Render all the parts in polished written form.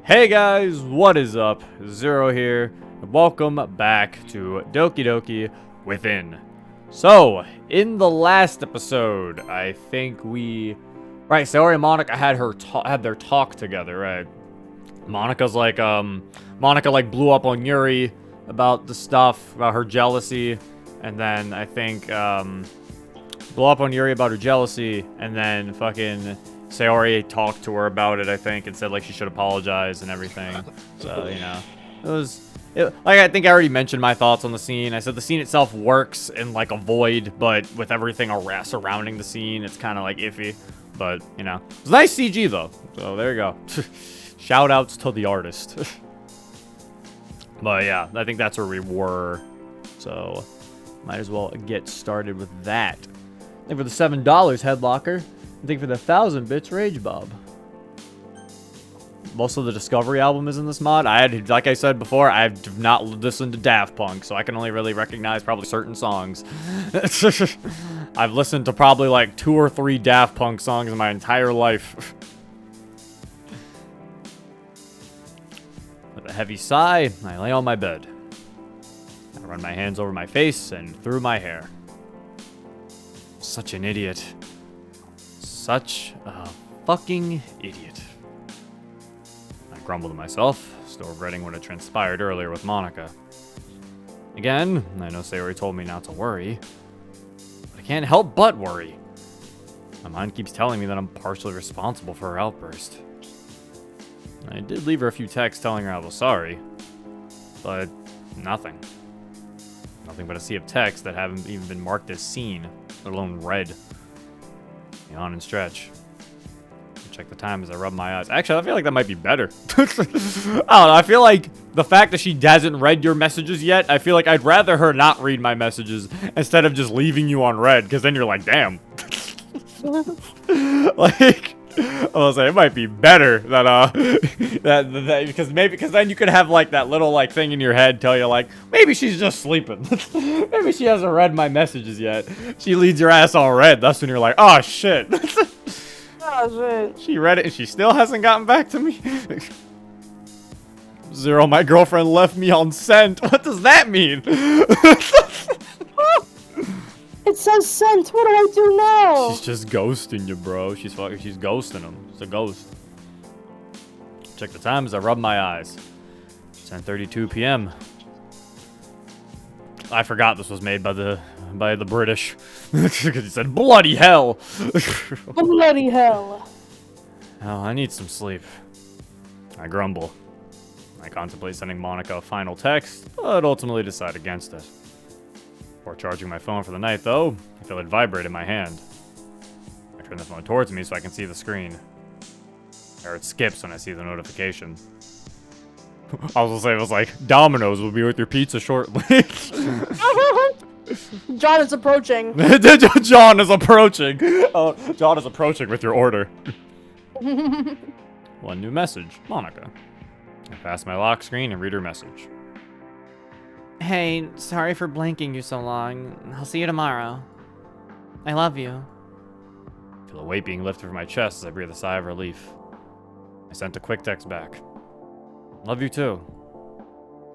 Hey guys, what is up? Zero here, and welcome back to Doki Doki Within. So, in the last episode, I think right, Sayori and Monika had their talk together, right? Monika blew up on Yuri about the stuff, about her jealousy, and then I think, blew up on Yuri about her jealousy, and then fucking Sayori talked to her about it, I think, and said, like, she should apologize and everything. So, you know, I think I already mentioned my thoughts on the scene. I said the scene itself works in, like, a void, but with everything surrounding the scene, it's kind of, like, iffy. But, you know, it's nice CG, though. So, there you go. Shout-outs to the artist. But, yeah, I think that's where we were. So, might as well get started with that. Thank you for the $7, Headlocker. Thank you for the 1,000 bits, Rage Bob. Most of the Discovery album is in this mod. Like I said before, I've not listened to Daft Punk, so I can only really recognize probably certain songs. I've listened to probably like 2 or 3 Daft Punk songs in my entire life. With a heavy sigh, I lay on my bed. I run my hands over my face and through my hair. Such an idiot. Such a fucking idiot. I grumble to myself, still regretting what had transpired earlier with Monika. Again, I know Sayori told me not to worry, but I can't help but worry. My mind keeps telling me that I'm partially responsible for her outburst. I did leave her a few texts telling her I was sorry, but nothing. Nothing but a sea of texts that haven't even been marked as seen, let alone read. On and stretch. Check the time as I rub my eyes. Actually, I feel like that might be better. I don't know. I feel like the fact that she hasn't read your messages yet, I feel like I'd rather her not read my messages instead of just leaving you on read, because then you're like, damn. Like, I was say it might be better that because then you could have like that little like thing in your head tell you like maybe she's just sleeping. Maybe she hasn't read my messages yet. She leads your ass on read. That's when you're like, oh shit. Oh shit. She read it and she still hasn't gotten back to me. Zero, my girlfriend left me on scent. What does that mean? It says sent. What do I do now? She's just ghosting you, bro. She's ghosting him. It's a ghost. Check the time as I rub my eyes. 10:32 p.m. I forgot this was made by the British because he said bloody hell. Bloody hell. Oh, I need some sleep. I grumble. I contemplate sending Monika a final text, but ultimately decide against it. Before charging my phone for the night, though, I feel it vibrate in my hand. I turn the phone towards me so I can see the screen. Or it skips when I see the notification. I was gonna say, it was like, Domino's will be with your pizza shortly. John is approaching. John is approaching. Oh, John is approaching with your order. One new message, Monika. I pass my lock screen and read her message. Hey, sorry for blanking you so long. I'll see you tomorrow. I love you. I feel a weight being lifted from my chest as I breathe a sigh of relief. I sent a quick text back. Love you too.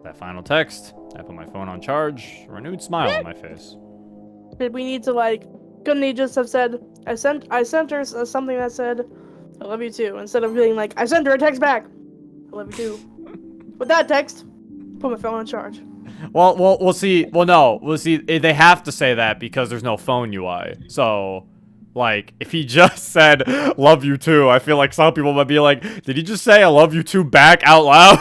That final text, I put my phone on charge, a renewed smile on my face. Did we need to couldn't he just have said, I sent her something that said, I love you too, instead of being like, I sent her a text back. I love you too. With that text, put my phone on charge. We'll see. Well, no. We'll see. They have to say that because there's no phone UI. So, like, if he just said, love you too, I feel like some people might be like, did he just say I love you too back out loud?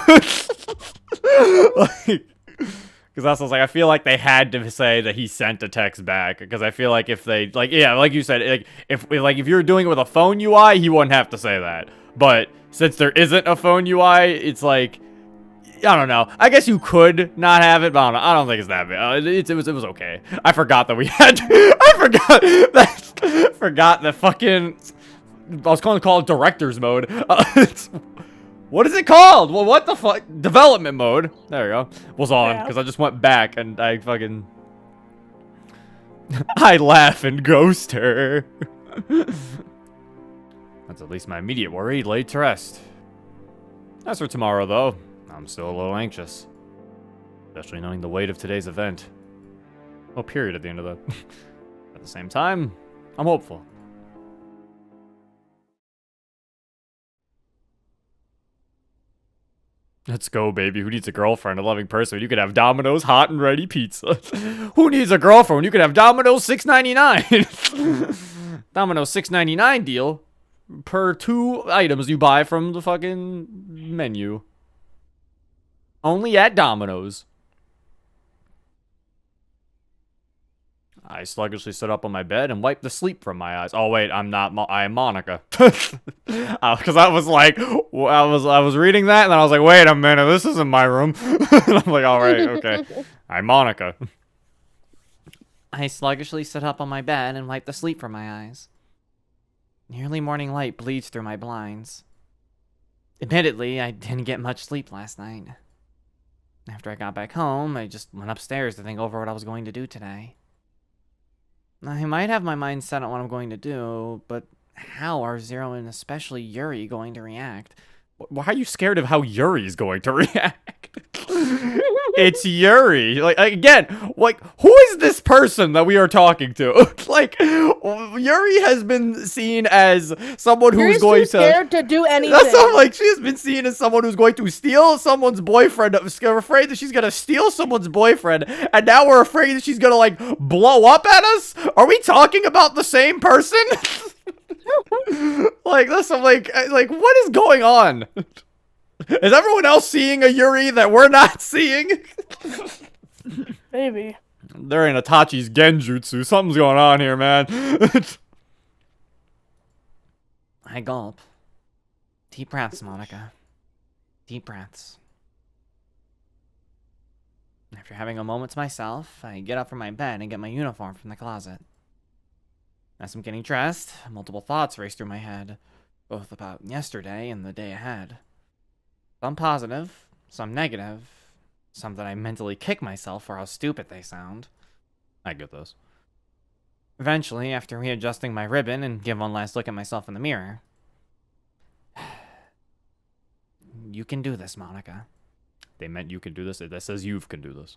Like, because that's what I was like, I feel like they had to say that he sent a text back. Because I feel like if they, like, yeah, like you said, like, if you're doing it with a phone UI, he wouldn't have to say that. But since there isn't a phone UI, it's like, I don't know. I guess you could not have it, but I don't know. I don't think it's that bad. It was okay. I forgot that we had. I forgot that fucking. I was going to call it director's mode. What is it called? Well, what the fuck? Development mode. There we go. Was on because I just went back and I fucking. I laugh and ghost her. That's at least my immediate worry laid to rest. As for tomorrow, though, I'm still a little anxious. Especially knowing the weight of today's event. No period at the end of that. At the same time, I'm hopeful. Let's go, baby. Who needs a girlfriend? A loving person. You could have Domino's hot and ready pizza. Who needs a girlfriend? You could have Domino's $6.99. Domino's $6.99 deal per 2 items you buy from the fucking menu. Only at Domino's. I sluggishly stood up on my bed and wiped the sleep from my eyes. Oh wait, I'm not. I am Monika. Because I was like, I was reading that and then I was like, wait a minute, this isn't my room. And I'm like, all right, okay, I'm Monika. I sluggishly stood up on my bed and wiped the sleep from my eyes. The early morning light bleeds through my blinds. Admittedly, I didn't get much sleep last night. After I got back home, I just went upstairs to think over what I was going to do today. I might have my mind set on what I'm going to do, but how are Zero and especially Yuri going to react? Why are you scared of how Yuri's going to react? It's Yuri. Like, again, like, who is this person that we are talking to? Like, Yuri has been seen as someone who's Yuri's going too scared to do anything. That's not like she has been seen as someone who's going to steal someone's boyfriend. We're afraid that she's gonna steal someone's boyfriend, and now we're afraid that she's gonna like blow up at us. Are we talking about the same person? Like this, I'm like, what is going on? Is everyone else seeing a Yuri that we're not seeing? Maybe. They're in Itachi's genjutsu. Something's going on here, man. I gulp. Deep breaths, Monika. Deep breaths. After having a moment to myself, I get up from my bed and get my uniform from the closet. As I'm getting dressed, multiple thoughts race through my head, both about yesterday and the day ahead. Some positive, some negative, some that I mentally kick myself for how stupid they sound. I get this. Eventually, after readjusting my ribbon and give one last look at myself in the mirror. You can do this, Monika. They meant you can do this. That says you can do this.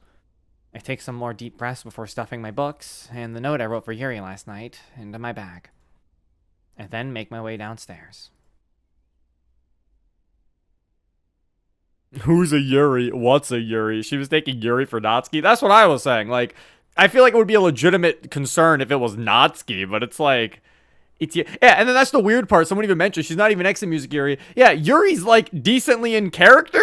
I take some more deep breaths before stuffing my books and the note I wrote for Yuri last night into my bag. I then make my way downstairs. Who's a Yuri? What's a Yuri? She was taking Yuri for Natsuki. That's what I was saying. Like, I feel like it would be a legitimate concern if it was Natsuki, but it's like, yeah, and then that's the weird part. Someone even mentioned she's not even exit music Yuri. Yeah, Yuri's like decently in character,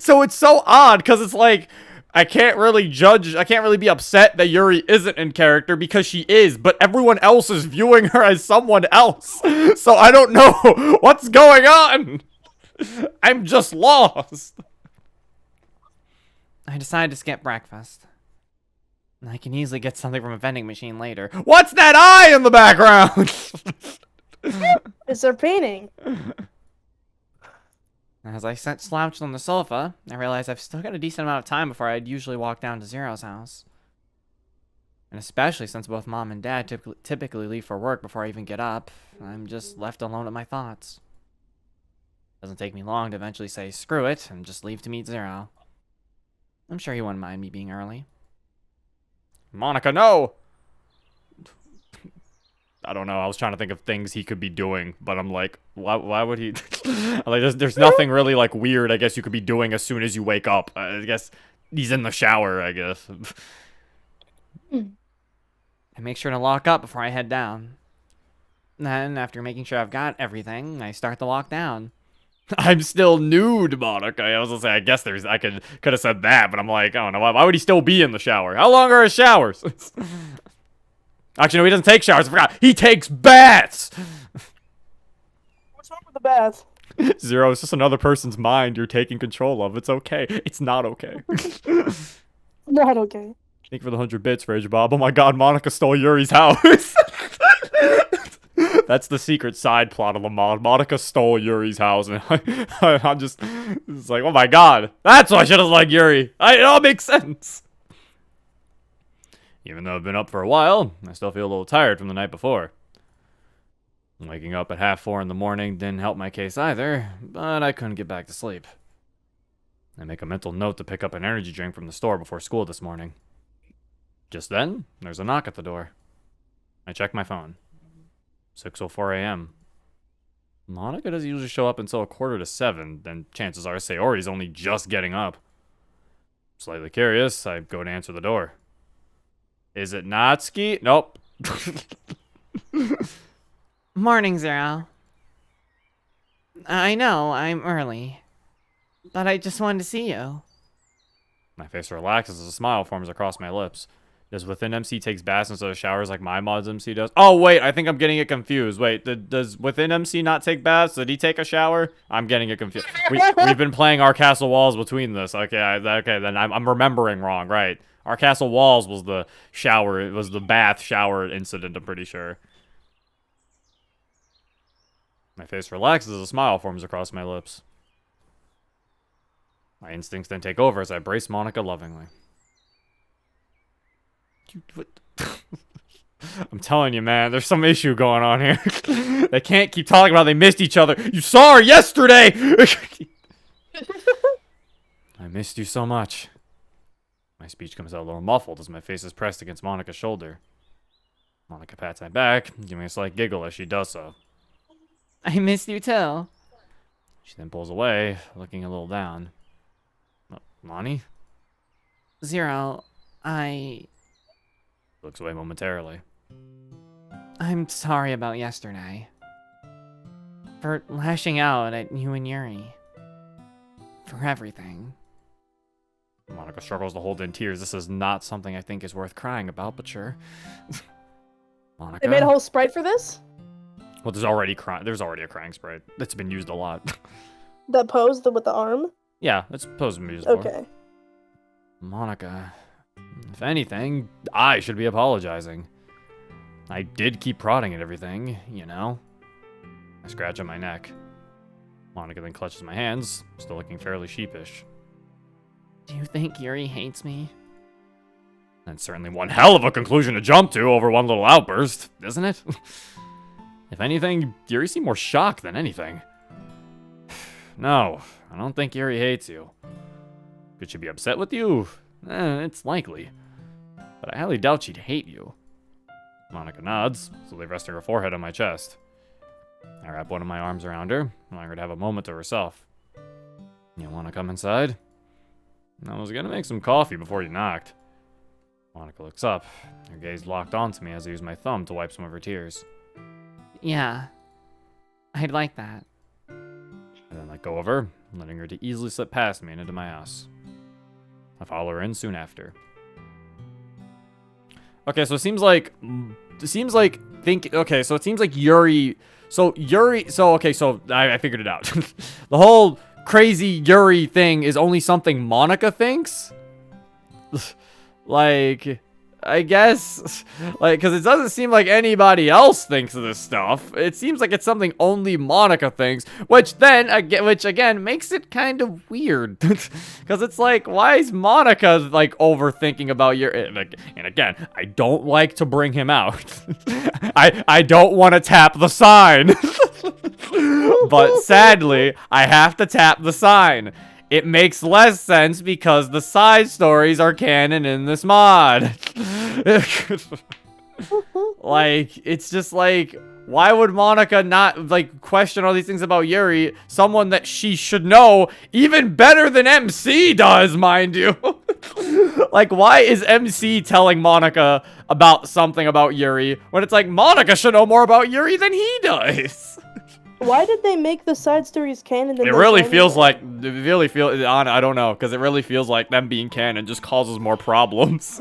so it's so odd because it's like I can't really judge. I can't really be upset that Yuri isn't in character because she is, but everyone else is viewing her as someone else. So I don't know what's going on. I'm just lost. I decide to skip breakfast. I can easily get something from a vending machine later. What's that eye in the background? It's their painting. As I sat slouched on the sofa, I realized I've still got a decent amount of time before I'd usually walk down to Zero's house. And especially since both Mom and Dad typically leave for work before I even get up, I'm just left alone with my thoughts. Doesn't take me long to eventually say screw it and just leave to meet Zero. I'm sure he wouldn't mind me being early. Monika, no! I don't know. I was trying to think of things he could be doing, but I'm like, why would he? Like, there's nothing really like weird. I guess you could be doing as soon as you wake up. I guess he's in the shower. I guess. I make sure to lock up before I head down. Then, after making sure I've got everything, I start the walk down. I'm still nude, Monika. I was gonna say, I guess I could have said that, but I'm like, I don't know. Why would he still be in the shower? How long are his showers? Actually, no, he doesn't take showers. I forgot. He takes baths. What's wrong with the bath? Zero, it's just another person's mind you're taking control of. It's okay. It's not okay. Not okay. Thank you for the 100 bits, Rage Bob. Oh my god, Monika stole Yuri's house. That's the secret side plot of the mod. Monika stole Yuri's house, and I'm just, it's like, oh my god. That's why I should have liked Yuri. It all makes sense. Even though I've been up for a while, I still feel a little tired from the night before. Waking up at 3:30 in the morning didn't help my case either, but I couldn't get back to sleep. I make a mental note to pick up an energy drink from the store before school this morning. Just then, there's a knock at the door. I check my phone. 6:04 a.m. Monika doesn't usually show up until 6:45, then chances are Sayori's only just getting up. Slightly curious, I go to answer the door. Is it Natsuki? Nope. Morning, Zero. I know, I'm early. But I just wanted to see you. My face relaxes as a smile forms across my lips. Does Within MC takes baths instead of showers like my mods MC does? Oh, wait, I think I'm getting it confused. Wait, does Within MC not take baths? Did he take a shower? I'm getting it confused. We've been playing Our Castle Walls between this. Okay, okay, then I'm remembering wrong, right. Our Castle Walls was the shower. It was the bath shower incident, I'm pretty sure. My face relaxes as a smile forms across my lips. My instincts then take over as I embrace Monika lovingly. What? I'm telling you, man, there's some issue going on here. They can't keep talking about they missed each other. You saw her yesterday! I missed you so much. My speech comes out a little muffled as my face is pressed against Monika's shoulder. Monika pats my back, giving a slight giggle as she does so. I missed you too. She then pulls away, looking a little down. Lonnie? Zero, Looks away momentarily. I'm sorry about yesterday. For lashing out at you and Yuri. For everything. Monika struggles to hold in tears. This is not something I think is worth crying about, but sure. Monika? They made a whole sprite for this? Well, there's already a crying sprite. That's been used a lot. That pose with the arm? Yeah, that's supposed to be used Okay. for. Monika, if anything, I should be apologizing. I did keep prodding at everything, you know? I scratch at my neck. Monika then clutches my hands, still looking fairly sheepish. Do you think Yuri hates me? That's certainly one hell of a conclusion to jump to over one little outburst, isn't it? If anything, Yuri seemed more shocked than anything. No, I don't think Yuri hates you. Could she be upset with you? It's likely. But I highly doubt she'd hate you. Monika nods, slowly resting her forehead on my chest. I wrap one of my arms around her, allowing her to have a moment to herself. You want to come inside? I was gonna make some coffee before you knocked. Monika looks up, her gaze locked onto me as I use my thumb to wipe some of her tears. Yeah. I'd like that. I then let go of her, letting her to easily slip past me and into my house. I follow her in soon after. Okay, so it seems like Yuri. So I figured it out. The whole crazy Yuri thing is only something Monika thinks. Like, I guess, like, because it doesn't seem like anybody else thinks of this stuff. It seems like it's something only Monika thinks, which again makes it kind of weird. Because it's like, why is Monika like overthinking about your? And again, I don't like to bring him out. I don't want to tap the sign, but sadly, I have to tap the sign. It makes less sense because the side stories are canon in this mod. Like, it's just like, why would Monika not, like, question all these things about Yuri? Someone that she should know even better than MC does, mind you. Like, why is MC telling Monika about something about Yuri when it's like, Monika should know more about Yuri than he does? Why did they make the side stories canon? It really feels like, I don't know, because it really feels like them being canon just causes more problems.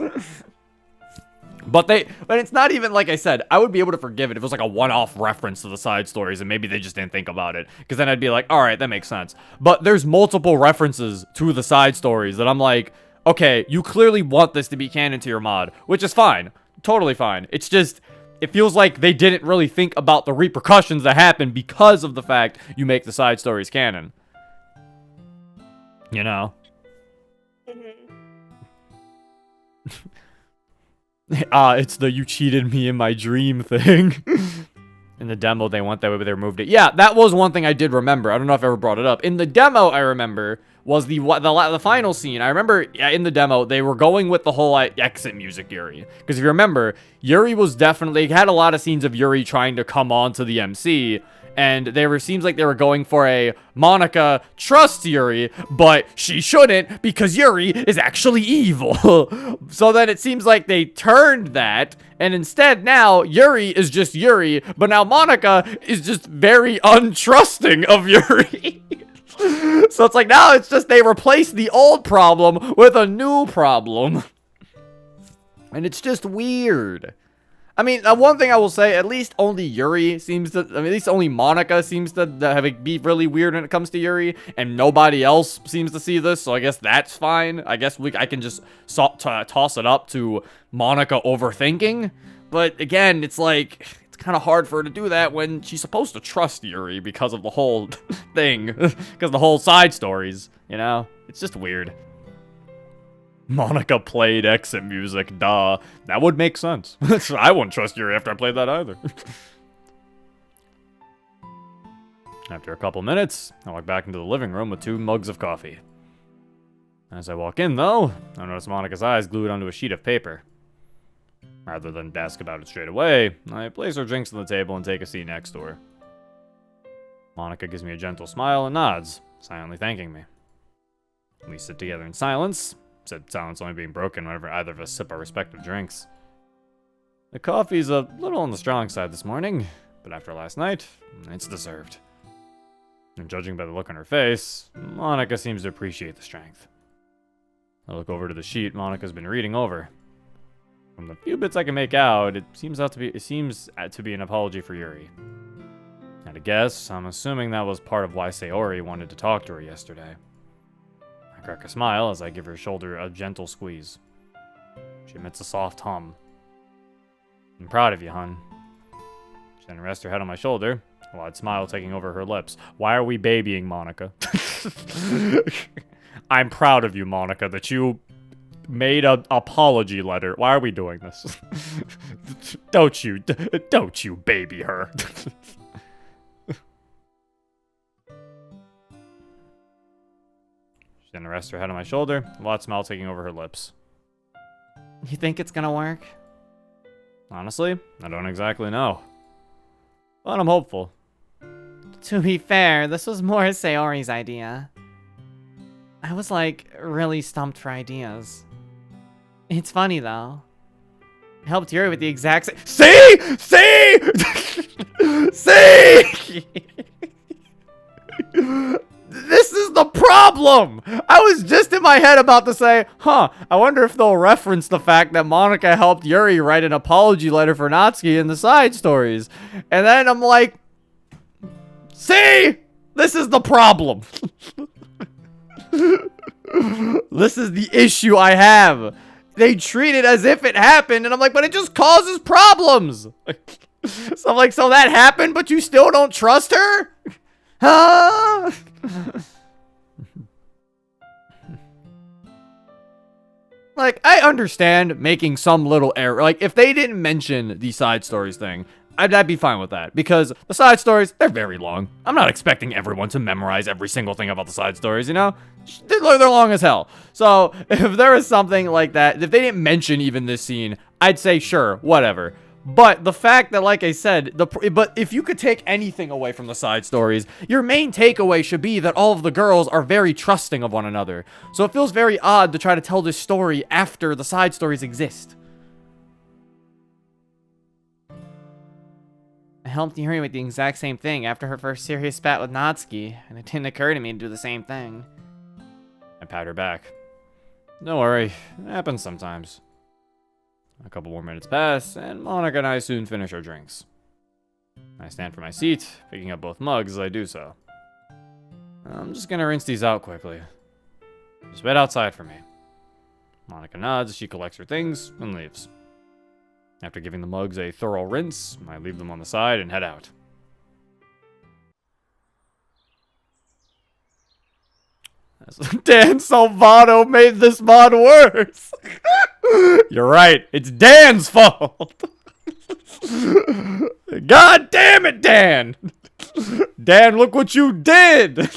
But it's not even, like I said, I would be able to forgive it if it was like a one-off reference to the side stories and maybe they just didn't think about it. Because then I'd be like, alright, that makes sense. But there's multiple references to the side stories that I'm like, okay, you clearly want this to be canon to your mod, which is fine. Totally fine. It's just, it feels like they didn't really think about the repercussions that happen because of the fact you make the side stories canon. You know? It's the you cheated me in my dream thing. In the demo, they went that way, but they removed it. Yeah, that was one thing I did remember. I don't know if I ever brought it up. In the demo, I remember, was the final scene. I remember, yeah, in the demo, they were going with the whole like, exit music Yuri. Because if you remember, Yuri was definitely, had a lot of scenes of Yuri trying to come on to the MC. And seems like they were going for a Monika trusts Yuri, but she shouldn't because Yuri is actually evil. So then it seems like they turned that, and instead now Yuri is just Yuri, but now Monika is just very untrusting of Yuri. So it's like now it's just they replaced the old problem with a new problem. And it's just weird. I mean, one thing I will say, at least only Yuri seems to, at least only Monika seems to have it be really weird when it comes to Yuri, and nobody else seems to see this, so I guess that's fine. I guess I can just toss it up to Monika overthinking, but again, it's like, it's kind of hard for her to do that when she's supposed to trust Yuri because of the whole thing, because of the whole side stories, you know? It's just weird. Monika played exit music, duh. That would make sense. I wouldn't trust Yuri after I played that either. After a couple minutes, I walk back into the living room with 2 mugs of coffee. As I walk in, though, I notice Monika's eyes glued onto a sheet of paper. Rather than ask about it straight away, I place her drinks on the table and take a seat next to her. Monika gives me a gentle smile and nods, silently thanking me. We sit together in silence. Said silence only being broken whenever either of us sip our respective drinks. The coffee's a little on the strong side this morning, but after last night, it's deserved. And judging by the look on her face, Monika seems to appreciate the strength. I look over to the sheet Monika's been reading over. From the few bits I can make out, it seems to be an apology for Yuri. At a guess, I'm assuming that was part of why Sayori wanted to talk to her yesterday. I crack a smile as I give her shoulder a gentle squeeze. She emits a soft hum. I'm proud of you, hun. She then rests her head on my shoulder, a wide smile taking over her lips. Why are we babying Monika? I'm proud of you, Monika, that you made an apology letter. Why are we doing this? Don't you baby her. Then rests her head on my shoulder, a wide smile taking over her lips. You think it's gonna work? Honestly, I don't exactly know. But I'm hopeful. To be fair, this was more Sayori's idea. I was like, really stumped for ideas. It's funny though. I helped Yuri with the exact same— See! This is the problem! I was just in my head about to say, I wonder if they'll reference the fact that Monika helped Yuri write an apology letter for Natsuki in the side stories. And then I'm like, see? This is the problem. This is the issue I have. They treat it as if it happened, and I'm like, but it just causes problems. So I'm like, so that happened, but you still don't trust her? Huh? Like, I understand making some little error. Like, if they didn't mention the side stories thing, I'd be fine with that. Because the side stories, they're very long. I'm not expecting everyone to memorize every single thing about the side stories, you know? They're long as hell. So, if there was something like that, if they didn't mention even this scene, I'd say, sure, whatever. But the fact that, like I said, but if you could take anything away from the side stories, your main takeaway should be that all of the girls are very trusting of one another. So it feels very odd to try to tell this story after the side stories exist. I helped Yuri with the exact same thing after her first serious spat with Natsuki, and it didn't occur to me to do the same thing. I pat her back. Don't worry, it happens sometimes. A couple more minutes pass, and Monika and I soon finish our drinks. I stand for my seat, picking up both mugs as I do so. I'm just gonna rinse these out quickly. Just wait outside for me. Monika nods as she collects her things and leaves. After giving the mugs a thorough rinse, I leave them on the side and head out. Dan Salvato made this mod worse. You're right. It's Dan's fault. God damn it, Dan! Dan, look what you did!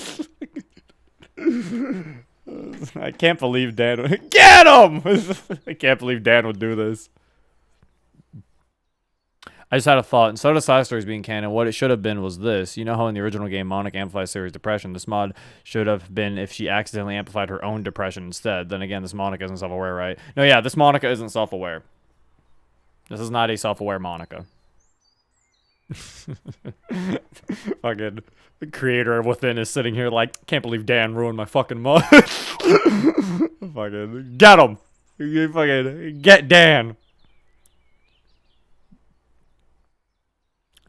I can't believe Dan would... Get him! I can't believe Dan would do this. I just had a thought. Instead of side stories being canon, what it should have been was this. You know how in the original game, Monika amplifies Sayori's depression? This mod should have been if she accidentally amplified her own depression instead. Then again, this Monika isn't self-aware, right? No, yeah, this Monika isn't self-aware. This is not a self-aware Monika. Fucking the creator of Within is sitting here like, can't believe Dan ruined my fucking mod. Fucking get him! You fucking get Dan!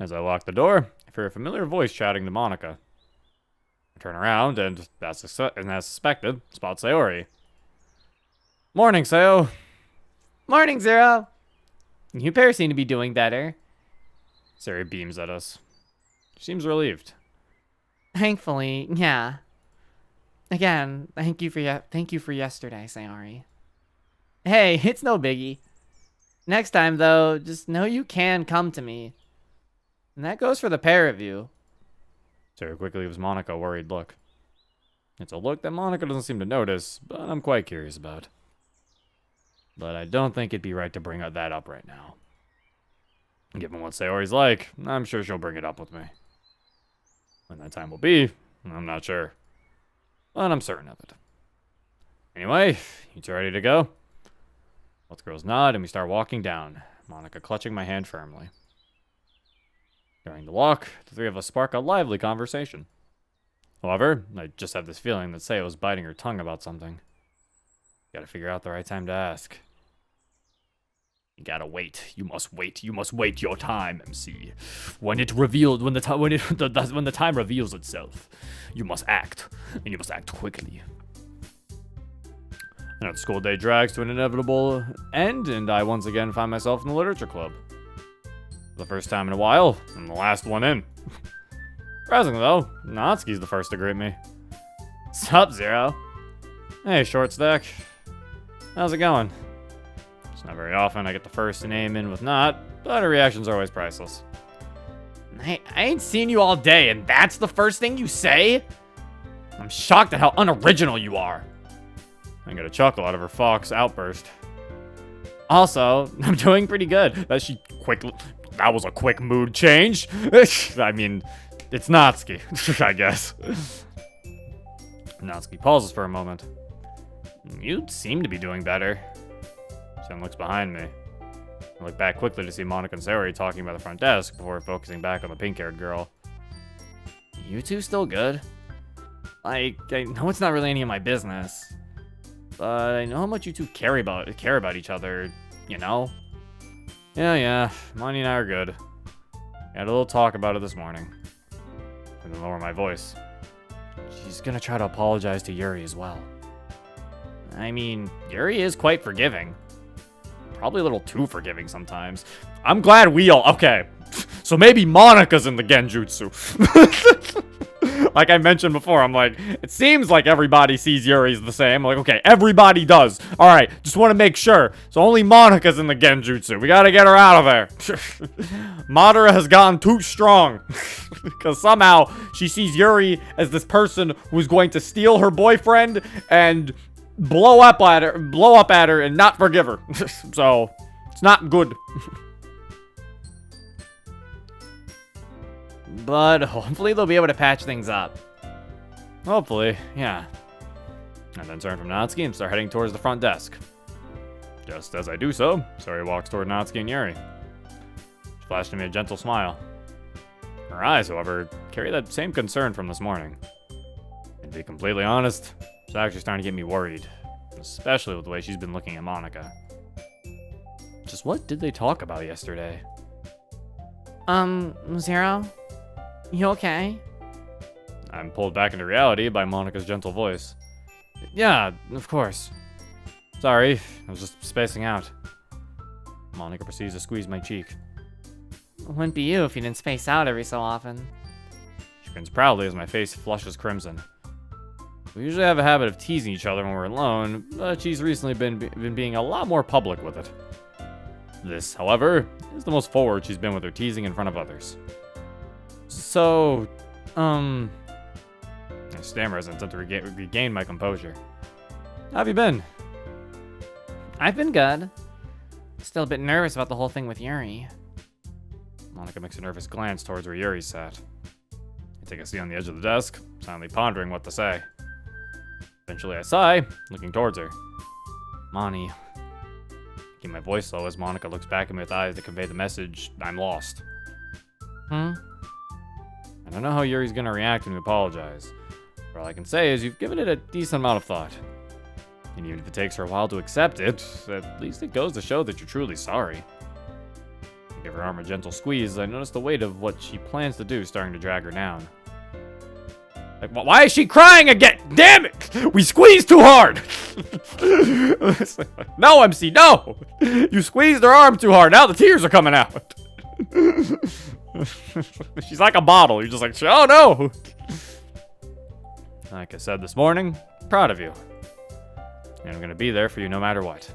As I lock the door, I hear a familiar voice chatting to Monika. I turn around and, as suspected, spot Sayori. Morning, Sayo. Morning, Zero. You pair seem to be doing better. Sayori beams at us. She seems relieved. Thankfully, yeah. Again, thank you for yesterday, Sayori. Hey, it's no biggie. Next time, though, just know you can come to me. And that goes for the pair of you. Sayori quickly gives Monika a worried look. It's a look that Monika doesn't seem to notice, but I'm quite curious about. But I don't think it'd be right to bring that up right now. Given what Sayori's like, I'm sure she'll bring it up with me. When that time will be, I'm not sure. But I'm certain of it. Anyway, you two ready to go? Both girls nod and we start walking down, Monika clutching my hand firmly. During the walk, the three of us spark a lively conversation. However, I just have this feeling that Sayo was biting her tongue about something. Gotta figure out the right time to ask. You gotta wait. You must wait. You must wait your time, MC. When the time reveals itself, you must act, and you must act quickly. And the school day drags to an inevitable end, and I once again find myself in the literature club. For the first time in a while, I'm the last one in. Surprisingly though, Natsuki's the first to greet me. Sup, Zero? Hey, short stack. How's it going? It's not very often I get the first name in with Nat, but her reactions are always priceless. I ain't seen you all day, and that's the first thing you say? I'm shocked at how unoriginal you are. I get a chuckle out of her fox outburst. Also, I'm doing pretty good. That was a quick mood change. I mean, it's Natsuki, I guess. Natsuki pauses for a moment. You seem to be doing better. She then looks behind me. I look back quickly to see Monika and Sayori talking by the front desk before focusing back on the pink-haired girl. You two still good? I know it's not really any of my business, but I know how much you two care about each other, you know? Yeah, Monty and I are good. Had a little talk about it this morning. And then lower my voice. She's gonna try to apologize to Yuri as well. I mean, Yuri is quite forgiving. Probably a little too forgiving sometimes. I'm glad we all... Okay. So maybe Monika's in the genjutsu. Like I mentioned before, I'm like, it seems like everybody sees Yuri's the same. I'm like, okay, everybody does. Alright, just want to make sure. So only Monika's in the genjutsu. We gotta get her out of there. Madara has gotten too strong. Because somehow she sees Yuri as this person who's going to steal her boyfriend and blow up at her and not forgive her. So, it's not good. But hopefully they'll be able to patch things up. Hopefully, yeah. And then turn from Natsuki and start heading towards the front desk. Just as I do so, Sayori walks toward Natsuki and Yuri. She flashed at me a gentle smile. Her eyes, however, carry that same concern from this morning. And to be completely honest, it's actually starting to get me worried. Especially with the way she's been looking at Monika. Just what did they talk about yesterday? Zero? You okay? I'm pulled back into reality by Monika's gentle voice. Yeah, of course. Sorry, I was just spacing out. Monika proceeds to squeeze my cheek. Wouldn't be you if you didn't space out every so often. She grins proudly as my face flushes crimson. We usually have a habit of teasing each other when we're alone, but she's recently been being a lot more public with it. This, however, is the most forward she's been with her teasing in front of others. So, I stammer as I attempt to regain my composure. How have you been? I've been good. Still a bit nervous about the whole thing with Yuri. Monika makes a nervous glance towards where Yuri sat. I take a seat on the edge of the desk, silently pondering what to say. Eventually I sigh, looking towards her. Moni. Keep my voice low as Monika looks back at me with eyes that convey the message, I'm lost. Hmm? I don't know how Yuri's gonna react when we apologize. But all I can say is you've given it a decent amount of thought. And even if it takes her a while to accept it, at least it goes to show that you're truly sorry. I give her arm a gentle squeeze as I notice the weight of what she plans to do starting to drag her down. Like, why is she crying again? Damn it! We squeezed too hard! No, MC, no! You squeezed her arm too hard. Now the tears are coming out. She's like a bottle. You're just like, oh no! Like I said this morning, proud of you. And I'm gonna be there for you no matter what.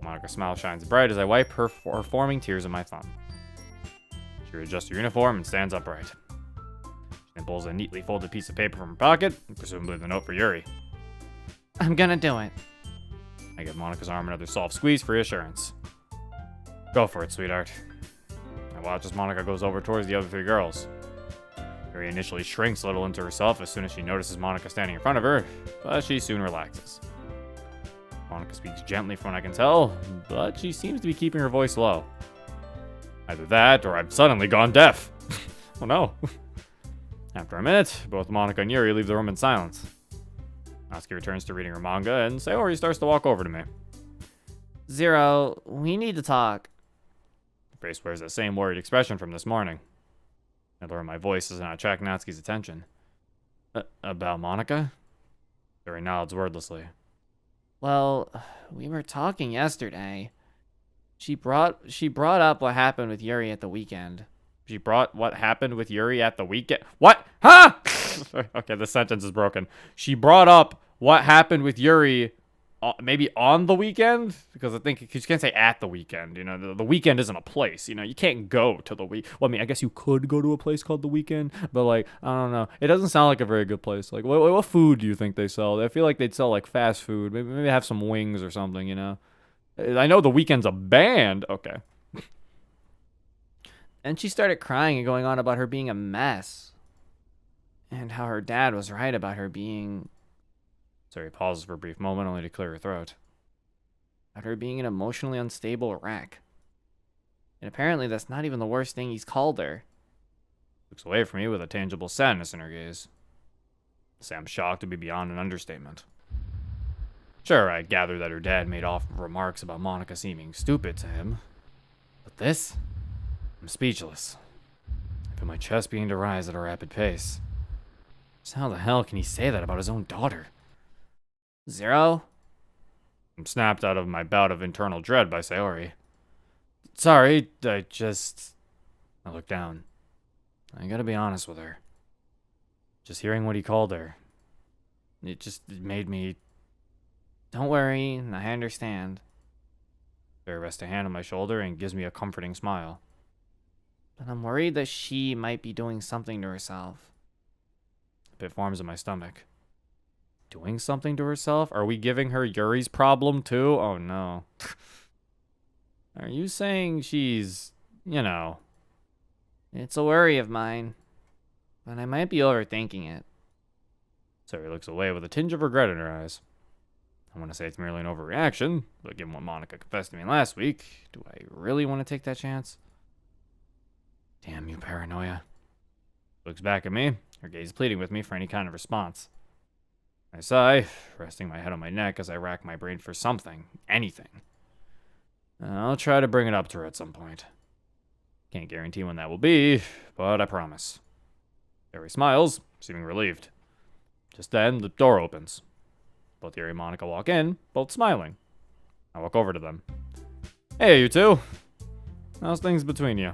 Monika's smile shines bright as I wipe her forming tears on my thumb. She readjusts her uniform and stands upright. She then pulls a neatly folded piece of paper from her pocket, presumably the note for Yuri. I'm gonna do it. I give Monika's arm another soft squeeze for reassurance. Go for it, sweetheart. I watch as Monika goes over towards the other three girls. Yuri initially shrinks a little into herself as soon as she notices Monika standing in front of her, but she soon relaxes. Monika speaks gently from what I can tell, but she seems to be keeping her voice low. Either that, or I've suddenly gone deaf. Oh no. After a minute, both Monika and Yuri leave the room in silence. Natsuki returns to reading her manga, and Sayori starts to walk over to me. Zero, we need to talk. Her face wears that same worried expression from this morning. I lower my voice as I attract Natsuki's attention. About Monika? Yuri nods wordlessly. Well, we were talking yesterday. She brought up what happened with Yuri at the weekend. She brought what happened with Yuri at the weekend? What? Huh? Okay, the sentence is broken. She brought up what happened with Yuri maybe on the weekend? Because I think you can't say at the weekend. You know, the weekend isn't a place. You know, you can't go to the Well, I mean, I guess you could go to a place called the Weekend, but like, I don't know. It doesn't sound like a very good place. Like, what food do you think they sell? I feel like they'd sell like fast food. Maybe have some wings or something. You know, I know the Weekend's a band. Okay. And she started crying and going on about her being a mess. And how her dad was right about her being... Sorry, pauses for a brief moment only to clear her throat. About her being an emotionally unstable wreck. And apparently that's not even the worst thing he's called her. Looks away from me with a tangible sadness in her gaze. To say I'm shocked would be beyond an understatement. Sure, I gather that her dad made off remarks about Monika seeming stupid to him. But this? I'm speechless. I feel my chest beginning to rise at a rapid pace. So how the hell can he say that about his own daughter? Zero? I'm snapped out of my bout of internal dread by Sayori. Sorry, I look down. I gotta be honest with her. Just hearing what he called her, it made me... Don't worry, I understand. Barry rests a hand on my shoulder and gives me a comforting smile. But I'm worried that she might be doing something to herself. A pit forms in my stomach. Doing something to herself? Are we giving her Yuri's problem too? Oh no. Are you saying she's, you know... It's a worry of mine. But I might be overthinking it. Sayori looks away with a tinge of regret in her eyes. I want to say it's merely an overreaction, but given what Monika confessed to me last week, do I really want to take that chance? Damn you, paranoia. Looks back at me, her gaze pleading with me for any kind of response. I sigh, resting my head on my neck as I rack my brain for something, anything. I'll try to bring it up to her at some point. Can't guarantee when that will be, but I promise. Yuri smiles, seeming relieved. Just then, the door opens. Both Yuri and Monika walk in, both smiling. I walk over to them. Hey, you two. How's things between you?